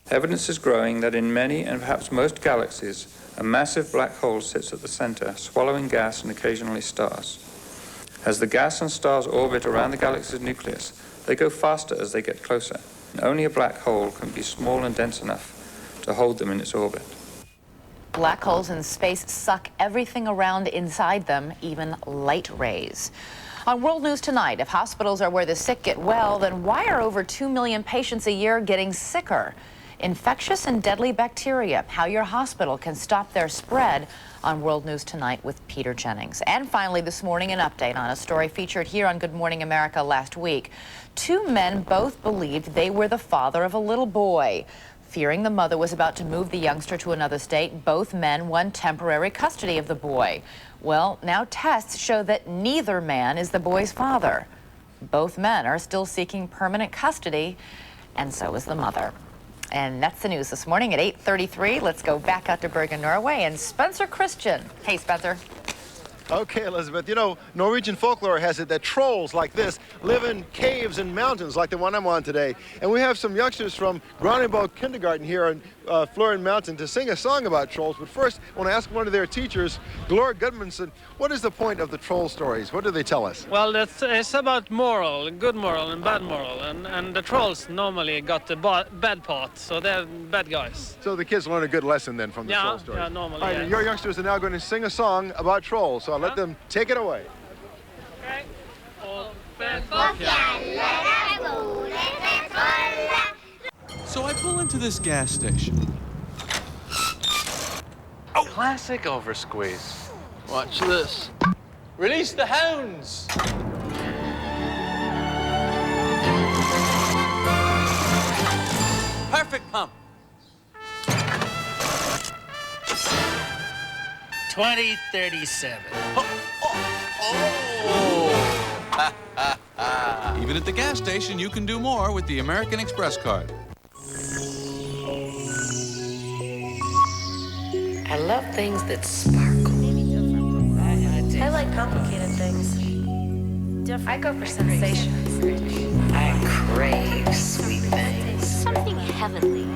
Evidence is growing that in many and perhaps most galaxies, a massive black hole sits at the center, swallowing gas and occasionally stars. As the gas and stars orbit around the galaxy's nucleus, they go faster as they get closer. And only a black hole can be small and dense enough to hold them in its orbit.
Black holes in space suck everything around inside them, even light rays. On World News Tonight, if hospitals are where the sick get well, then why are over 2 million patients a year getting sicker? Infectious and deadly bacteria, how your hospital can stop their spread, on World News Tonight with Peter Jennings. And finally this morning, an update on a story featured here on Good Morning America last week. Two men both believed they were the father of a little boy. Fearing the mother was about to move the youngster to another state, both men won temporary custody of the boy. Well, now tests show that neither man is the boy's father. Both men are still seeking permanent custody, and so is the mother. And that's the news this morning at 8:33. Let's go back out to Bergen, Norway, and Spencer Christian. Hey, Spencer.
Okay, Elizabeth, you know, Norwegian folklore has it that trolls like this live in caves and mountains like the one I'm on today. And we have some youngsters from Granebo Kindergarten here on Florian Mountain to sing a song about trolls. But first, I want to ask one of their teachers, Gloria Gudmundsson, what is the point of the troll stories? What do they tell us?
Well, it's about moral, good moral and bad moral. And the trolls normally got the bad part, so they're bad guys.
So the kids learn a good lesson then from the troll stories?
Yeah, normally,
All right, and your youngsters are now going to sing a song about trolls, so I'll let them take it away.
Okay.
So I pull into this gas station. Oh! Classic oversqueeze. Watch this. Release the hounds! Perfect pump.
2037.
Even at the gas station, you can do more with the American Express card.
I love things that sparkle.
I like complicated things. I go for sensations.
I crave sweet things.
Something heavenly.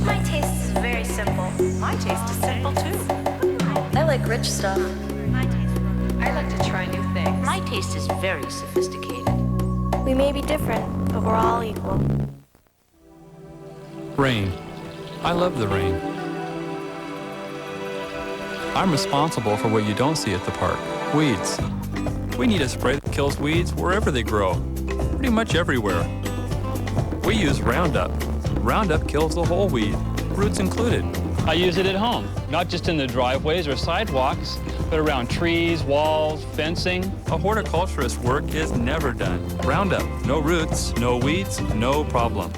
My taste is very simple.
My taste is simple, too.
I like rich stuff.
I like to try new things.
My taste is very sophisticated.
We may be different, but we're all equal.
Rain. I love the rain. I'm responsible for what you don't see at the park, weeds. We need a spray that kills weeds wherever they grow, pretty much everywhere. We use Roundup. Roundup kills the whole weed, roots included. I use it at home, not just in the driveways or sidewalks, but around trees, walls, fencing. A horticulturist's work is never done. Roundup, no roots, no weeds, no problem.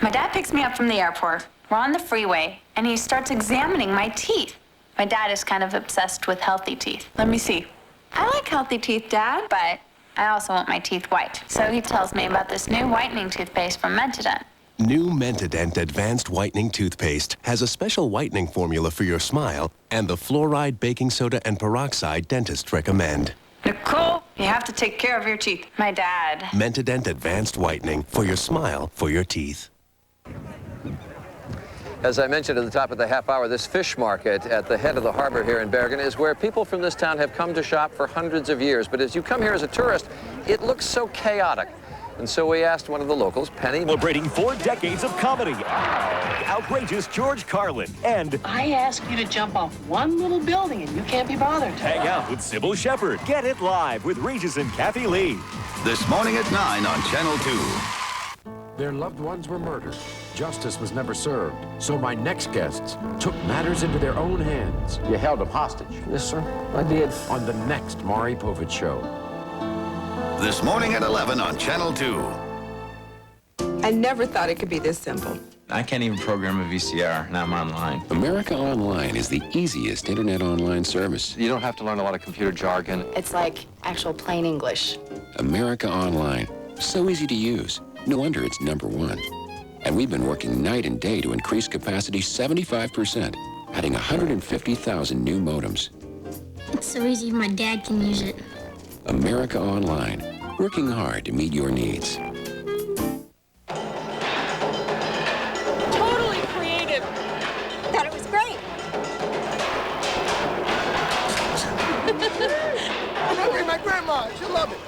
My dad picks me up from the airport. We're on the freeway, and he starts examining my teeth. My dad is kind of obsessed with healthy teeth. Let me see. I like healthy teeth, Dad, but I also want my teeth white. So he tells me about this new whitening toothpaste from Mentadent.
New Mentadent Advanced Whitening Toothpaste has a special whitening formula for your smile and the fluoride, baking soda, and peroxide dentists recommend.
Nicole, you have to take care of your teeth. My dad.
Mentadent Advanced Whitening for your smile, for your teeth.
As I mentioned at the top of the half hour, this fish market at the head of the harbor here in Bergen is where people from this town have come to shop for hundreds of years. But as you come here as a tourist, it looks so chaotic. And so we asked one of the locals, Penny.
Celebrating 4 decades of comedy. Outrageous George Carlin and...
I ask you to jump off one little building and you can't be bothered.
Hang out with Sybil Shepherd. Get it live with Regis and Kathy Lee.
This morning at 9 on Channel 2.
Their loved ones were murdered. Justice was never served. So my next guests took matters into their own hands.
You held him hostage?
Yes, sir. I did. On the next Maury Povich Show.
This morning at 11 on Channel 2.
I never thought it could be this simple.
I can't even program a VCR, now I'm online.
America Online is the easiest internet online service.
You don't have to learn a lot of computer jargon.
It's like actual plain English.
America Online. So easy to use. No wonder it's #1. And we've been working night and day to increase capacity 75%, adding 150,000 new modems.
It's so easy my dad can use it.
America Online, working hard to meet your needs.
Totally creative. Thought it was great.
I'm hungry, my grandma. She'll love it.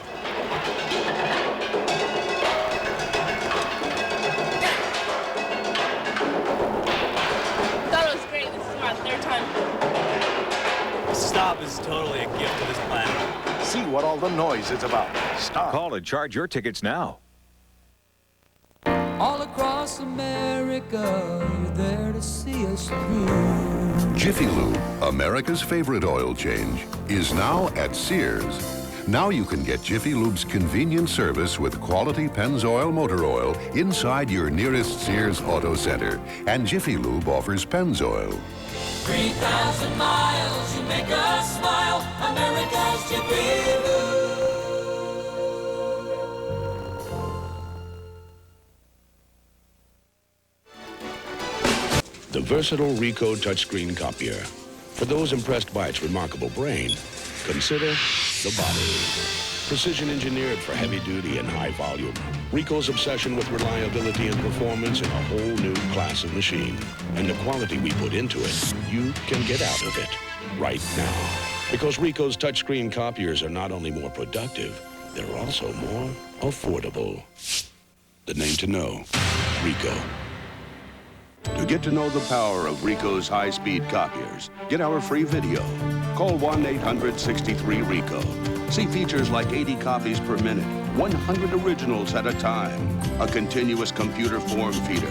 Thought it was great. This is my 3rd time.
Stop is totally a gift to this planet.
See what all the noise is about. Stop.
Call and charge your tickets now.
All across America, you're there to see us through.
Jiffy Lube, America's favorite oil change, is now at Sears. Now you can get Jiffy Lube's convenient service with quality Pennzoil motor oil inside your nearest Sears Auto Center. And Jiffy Lube offers Pennzoil.
3,000 miles, you make us smile. America's Jiffy Lube.
The versatile Ricoh touchscreen copier. For those impressed by its remarkable brain, consider the body. Precision engineered for heavy duty and high volume. Ricoh's obsession with reliability and performance in a whole new class of machine. And the quality we put into it, you can get out of it right now. Because Ricoh's touchscreen copiers are not only more productive, they're also more affordable. The name to know, Ricoh. To get to know the power of Ricoh's high-speed copiers, get our free video. Call 1-800-63-RICOH. See features like 80 copies per minute, 100 originals at a time, a continuous computer form feeder,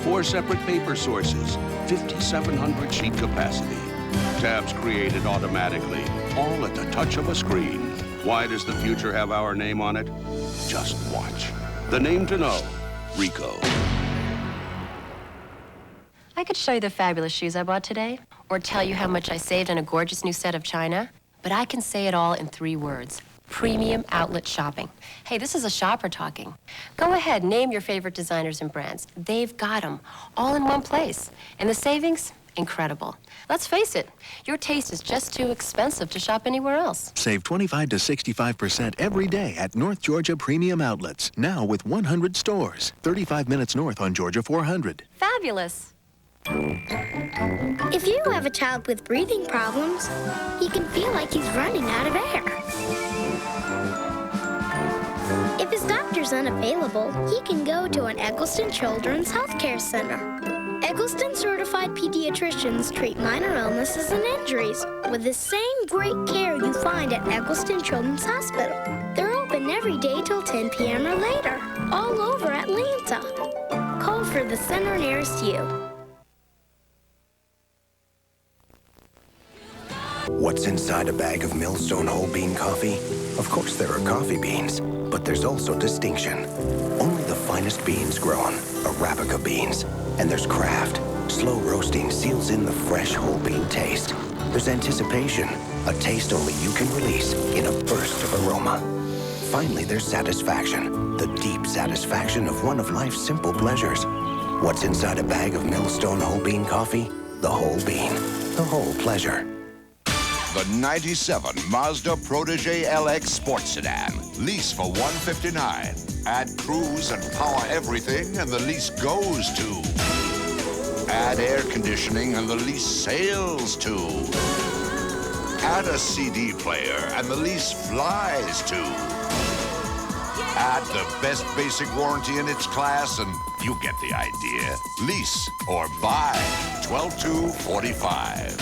4 separate paper sources, 5,700 sheet capacity, tabs created automatically, all at the touch of a screen. Why does the future have our name on it? Just watch. The name to know, Ricoh.
I could show you the fabulous shoes I bought today, or tell you how much I saved on a gorgeous new set of china, but I can say it all in 3 words. Premium outlet shopping. Hey, this is a shopper talking. Go ahead, name your favorite designers and brands. They've got them, all in one place. And the savings, incredible. Let's face it, your taste is just too expensive to shop anywhere else.
Save 25 to 65% every day at North Georgia Premium Outlets, now with 100 stores. 35 minutes north on Georgia 400.
Fabulous.
If you have a child with breathing problems, he can feel like he's running out of air. If his doctor's unavailable, he can go to an Eggleston Children's Healthcare Center. Eggleston certified pediatricians treat minor illnesses and injuries with the same great care you find at Eggleston Children's Hospital. They're open every day till 10 p.m. or later, all over Atlanta. Call for the center nearest you.
What's inside a bag of Millstone whole bean coffee? Of course there are coffee beans, but there's also distinction. Only the finest beans grown, Arabica beans. And there's craft. Slow roasting seals in the fresh whole bean taste. There's anticipation, a taste only you can release in a burst of aroma. Finally, there's satisfaction, the deep satisfaction of one of life's simple pleasures. What's inside a bag of Millstone whole bean coffee? The whole bean, the whole pleasure.
The 97 Mazda Protege LX Sports Sedan. Lease for $159. Add cruise and power everything and the lease goes to. Add air conditioning and the lease sails to. Add a CD player and the lease flies to. Add the best basic warranty in its class and you get the idea. Lease or buy. 12/2/45.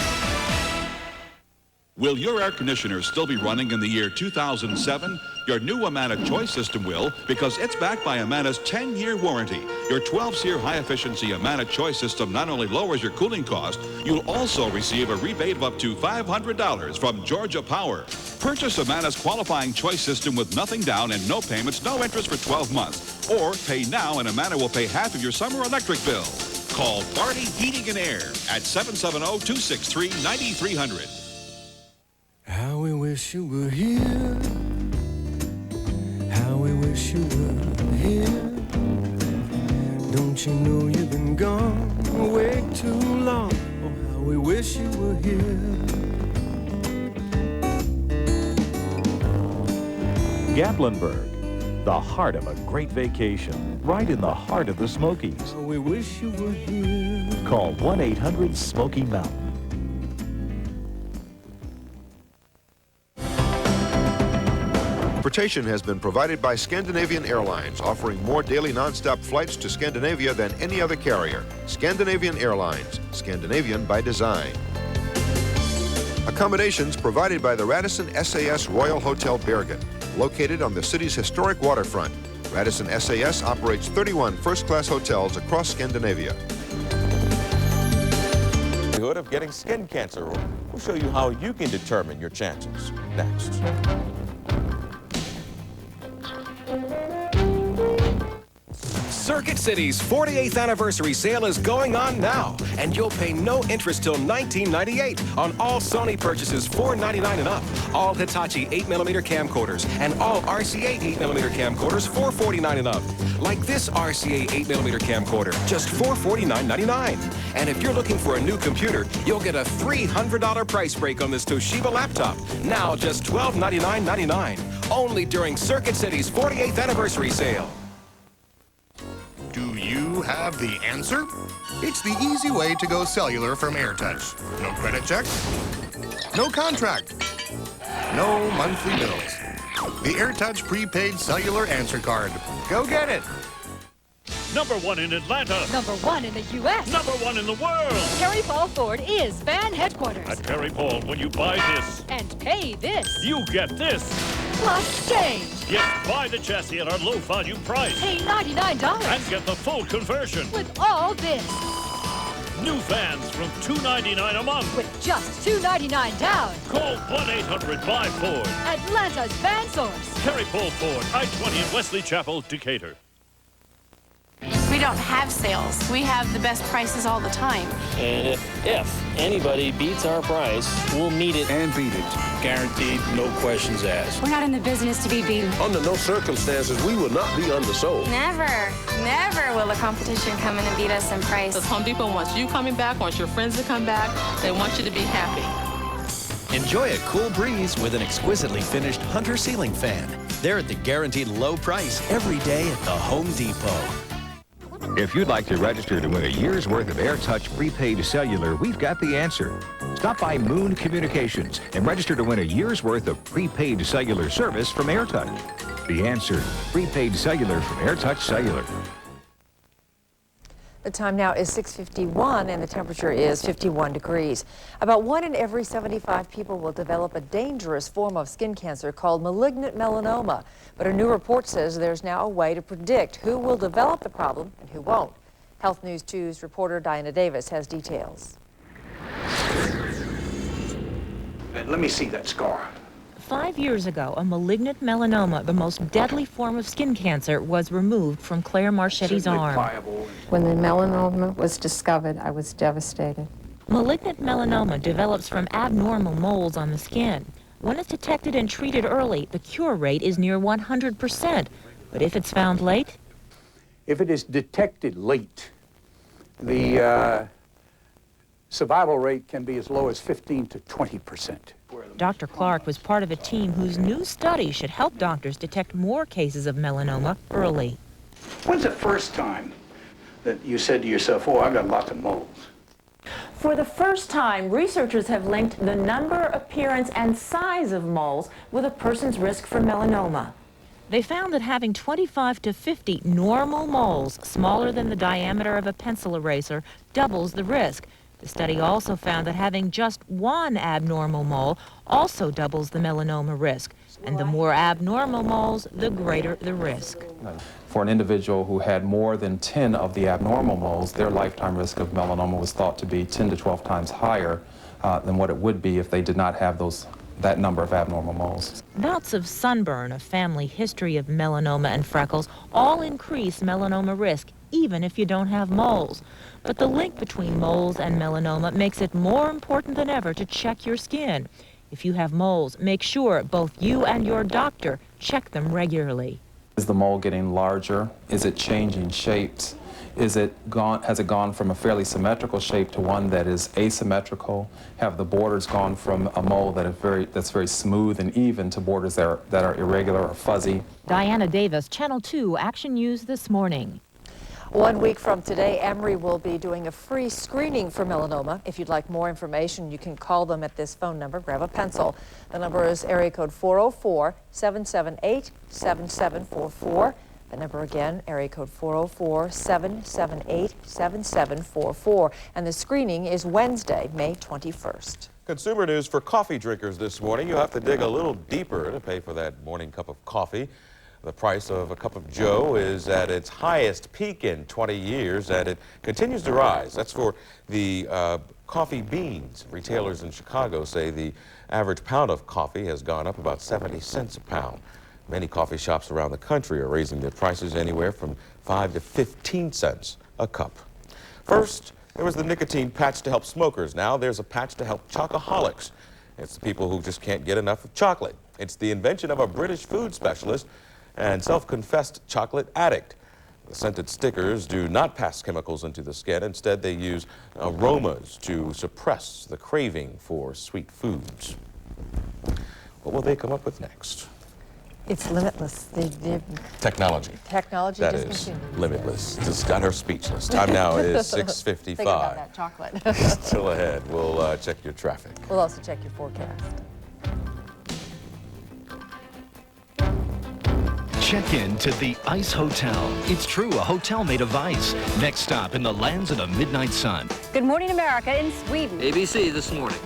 Will your air conditioner still be running in the year 2007? Your new Amana Choice system will, because it's backed by Amana's 10-year warranty. Your 12-SEER high-efficiency Amana Choice system not only lowers your cooling cost, you'll also receive a rebate of up to $500 from Georgia Power. Purchase Amana's qualifying Choice system with nothing down and no payments, no interest for 12 months. Or pay now and Amana will pay half of your summer electric bill. Call Party Heating and Air at 770-263-9300.
How we wish you were here. How we wish you were here. Don't you know you've been gone way too long? Oh, how we wish you were here.
Gatlinburg, the heart of a great vacation, right in the heart of the Smokies.
Oh, we wish you were here.
Call 1-800-SMOKY-MOUNTAIN.
Transportation has been provided by Scandinavian Airlines, offering more daily nonstop flights to Scandinavia than any other carrier. Scandinavian Airlines, Scandinavian by design. Accommodations provided by the Radisson SAS Royal Hotel Bergen, located on the city's historic waterfront. Radisson SAS operates 31 first-class hotels across Scandinavia.
Of getting skin cancer. We'll show you how you can determine your chances next.
Circuit City's 48th anniversary sale is going on now, and you'll pay no interest till $19.98 on all Sony purchases $4.99 and up, all Hitachi 8mm camcorders, and all RCA 8mm camcorders $449 and up. Like this RCA 8mm camcorder, just $449.99. And if you're looking for a new computer, you'll get a $300 price break on this Toshiba laptop, now just $1299.99, only during Circuit City's 48th anniversary sale.
Do you have the answer? It's the easy way to go cellular from AirTouch. No credit check, no contract, no monthly bills. The AirTouch prepaid cellular answer card. Go get it.
Number 1 in Atlanta.
Number 1 in the U.S.
Number 1 in the world.
Terry Paul Ford is fan headquarters.
At Terry Paul, when you buy this
and pay this,
you get this.
Plus change.
Yes, buy the chassis at our low value price.
Pay $99.
And get the full conversion.
With all this.
New fans from $299 a month.
With just $299 down.
Call 1-800-BUY-FORD.
Atlanta's Fan Source.
Terry Paul Ford, I-20 in Wesley Chapel, Decatur.
We don't have sales. We have the best prices all the time.
And if anybody beats our price, we'll meet it and beat it. Guaranteed, no questions asked.
We're not in the business to be beaten.
Under no circumstances, we will not be undersold.
Never will the competition come in and beat us in price.
Because Home Depot wants you coming back, wants your friends to come back. They want you to be happy.
Enjoy a cool breeze with an exquisitely finished Hunter ceiling fan. They're at the guaranteed low price every day at the Home Depot.
If you'd like to register to win a year's worth of AirTouch prepaid cellular, we've got the answer. Stop by Moon Communications and register to win a year's worth of prepaid cellular service from AirTouch. The answer, prepaid cellular from AirTouch Cellular.
The time now is 6:51 and the temperature is 51 degrees. About 1 in every 75 people will develop a dangerous form of skin cancer called malignant melanoma. But a new report says there's now a way to predict who will develop the problem and who won't. Health News 2's reporter Diana Davis has details.
Let me see that scar.
5 years ago, a malignant melanoma, the most deadly form of skin cancer, was removed from Claire Marchetti's arm.
When the melanoma was discovered, I was devastated.
Malignant melanoma develops from abnormal moles on the skin. When it's detected and treated early, the cure rate is near 100%. But if it's found late?
If it is detected late, the survival rate can be as low as 15 to 20%.
Dr. Clark was part of a team whose new study should help doctors detect more cases of melanoma early.
When's the first time that you said to yourself, oh, I've got lots of moles?
For the first time, researchers have linked the number, appearance, and size of moles with a person's risk for melanoma. They found that having 25 to 50 normal moles, smaller than the diameter of a pencil eraser, doubles the risk. The study also found that having just one abnormal mole also doubles the melanoma risk. And the more abnormal moles, the greater the risk.
For an individual who had more than 10 of the abnormal moles, their lifetime risk of melanoma was thought to be 10 to 12 times higher than what it would be if they did not have that number of abnormal moles.
Bouts of sunburn, a family history of melanoma and freckles, all increase melanoma risk, even if you don't have moles. But the link between moles and melanoma makes it more important than ever to check your skin. If you have moles, make sure both you and your doctor check them regularly.
Is the mole getting larger? Is it changing shapes? Has it gone from a fairly symmetrical shape to one that is asymmetrical? Have the borders gone from a mole that's very smooth and even to borders that are irregular or fuzzy?
Diana Davis, Channel 2 Action News This Morning.
1 week from today, Emory will be doing a free screening for melanoma. If you'd like more information, you can call them at this phone number. Grab a pencil. The number is area code 404-778-7744. The number again, area code 404-778-7744. And the screening is Wednesday, May 21st.
Consumer news for coffee drinkers this morning. You have to dig a little deeper to pay for that morning cup of coffee. The price of a cup of Joe is at its highest peak in 20 years, and it continues to rise. That's for the coffee beans. Retailers in Chicago say the average pound of coffee has gone up about 70 cents a pound. Many coffee shops around the country are raising their prices anywhere from 5 to 15 cents a cup. First, there was the nicotine patch to help smokers. Now there's a patch to help chocoholics. It's the people who just can't get enough of chocolate. It's the invention of a British food specialist and self-confessed chocolate addict. The scented stickers do not pass chemicals into the skin. Instead, they use aromas to suppress the craving for sweet foods. What will they come up with next?
It's limitless.
Technology.
Technology
that
just
is
continues.
limitless. Just got her speechless. Time now is 6:55.
Think about that chocolate.
Still ahead. We'll check your traffic.
We'll also check your forecast.
Check in to the Ice Hotel. It's true, a hotel made of ice. Next stop in the lands of the midnight sun.
Good Morning America in Sweden.
ABC this morning.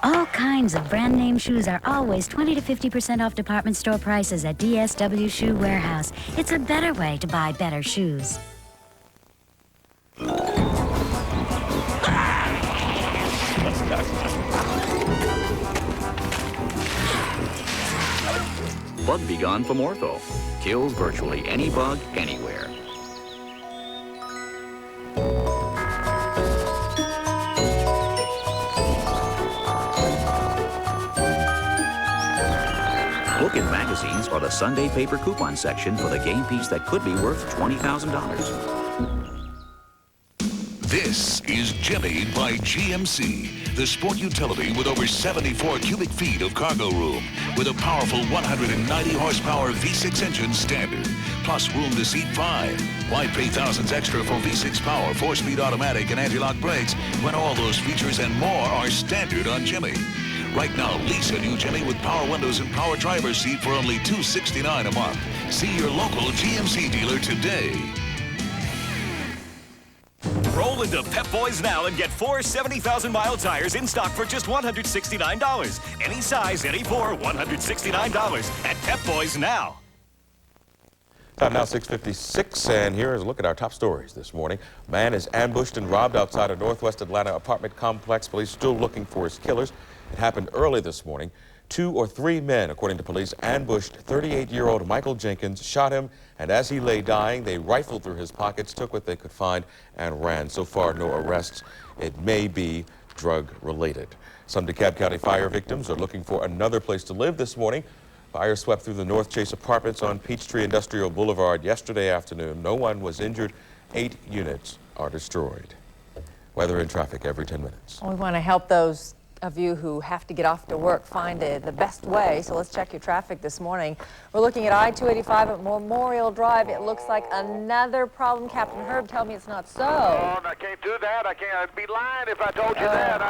All kinds of brand name shoes are always 20 to 50% off department store prices at DSW Shoe Warehouse. It's a better way to buy better shoes.
Bug Be Gone from Ortho. Kills virtually any bug anywhere. Book and magazines or the Sunday paper coupon section for the game piece that could be worth $20,000.
This is Jimmy by GMC, the sport utility with over 74 cubic feet of cargo room, with a powerful 190 horsepower V6 engine standard, plus room to seat 5. Why pay thousands extra for V6 power, 4-speed automatic, and anti-lock brakes when all those features and more are standard on Jimmy? Right now, lease a new Jimmy with power windows and power driver's seat for only $269 a month. See your local GMC dealer today.
Roll into Pep Boys now and get 4 70,000-mile tires in stock for just $169. Any size, any 4, $169 at Pep Boys now.
Time now 6:56, and here is a look at our top stories this morning. Man is ambushed and robbed outside a Northwest Atlanta apartment complex. Police still looking for his killers. It happened early this morning. 2 or 3 men, according to police, ambushed 38-year-old Michael Jenkins, shot him, and as he lay dying, they rifled through his pockets, took what they could find, and ran. So far, no arrests. It may be drug-related. Some DeKalb County fire victims are looking for another place to live this morning. Fire swept through the North Chase Apartments on Peachtree Industrial Boulevard yesterday afternoon. No one was injured. 8 units are destroyed. Weather and traffic every 10 minutes.
We want to help those of you who have to get off to work find the best way, so let's check your traffic this morning. We're looking at I-285 at Memorial Drive. It looks like another problem. Captain Herb, tell me it's not so.
Oh, I can't do that. I'd be lying if I told you that.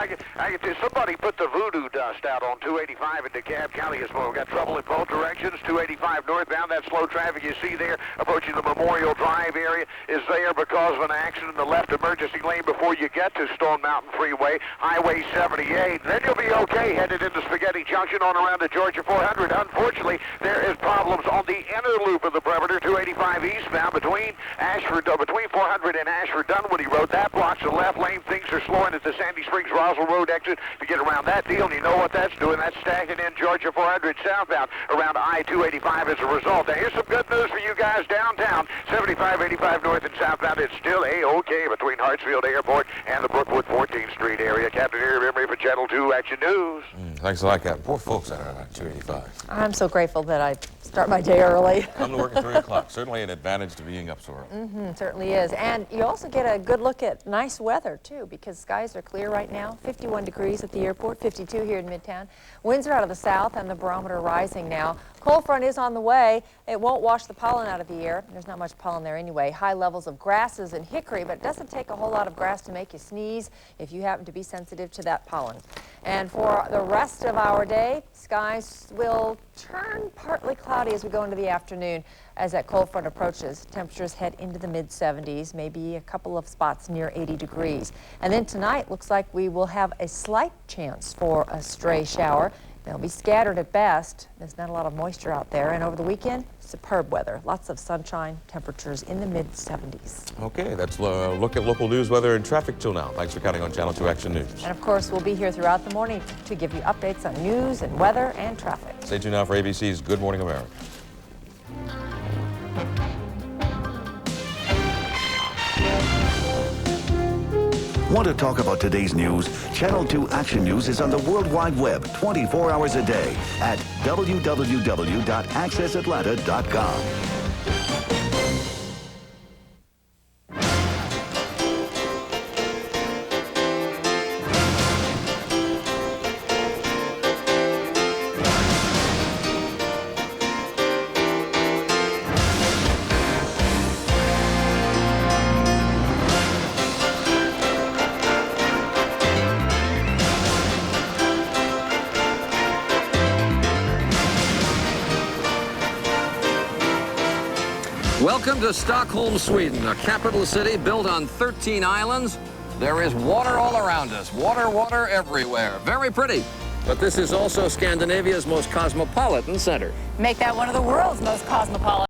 Somebody put the voodoo dust out on 285 in DeKalb County as well. We've got trouble in both directions. 285 northbound, that slow traffic you see there approaching the Memorial Drive area is there because of an accident in the left emergency lane before you get to Stone Mountain Freeway, Highway 78. Then you'll be okay headed into Spaghetti Junction on around to Georgia 400. Unfortunately, there is problems on the inner loop of the perimeter, 285 eastbound between 400 and Ashford Dunwoody Road. That blocks the left lane. Things are slowing at the Sandy Springs Roswell Road exit to get around that deal. And you know what that's doing. That's stacking in Georgia 400 southbound around I-285 as a result. Now, here's some good news for you guys downtown. 75, 85 north and southbound. It's still A-OK between Hartsfield Airport and the Brookwood 14th Street area. Captain Eric Emery for Channel 2 Action News.
Thanks a lot, Captain. Poor folks out on 285.
I'm so grateful that I start my day early.
Come to work at 3 o'clock. Certainly an advantage to being up so early.
Certainly is. And you also get a good look at nice weather, too, because skies are clear right now. 51 degrees at the airport, 52 here in Midtown. Winds are out of the south and the barometer rising now. Cold front is on the way. It won't wash the pollen out of the air. There's not much pollen there anyway. High levels of grasses and hickory, but it doesn't take a whole lot of grass to make you sneeze if you happen to be sensitive to that pollen. And for the rest of our day, skies will turn partly cloudy as we go into the afternoon. As that cold front approaches, temperatures head into the mid-70s, maybe a couple of spots near 80 degrees. And then tonight, looks like we will have a slight chance for a stray shower. They'll be scattered at best. There's not a lot of moisture out there. And over the weekend, superb weather. Lots of sunshine, temperatures in the mid-70s.
Okay, that's a look at local news, weather, and traffic till now. Thanks for counting on Channel 2 Action News.
And of course, we'll be here throughout the morning to give you updates on news and weather and traffic.
Stay tuned now for ABC's Good Morning America.
Want to talk about today's news? Channel 2 Action News is on the World Wide Web 24 hours a day at www.accessatlanta.com.
Welcome to Stockholm, Sweden, a capital city built on 13 islands. There is water all around us. Water, water everywhere. Very pretty. But this is also Scandinavia's most cosmopolitan center.
Make that one of the world's most cosmopolitan.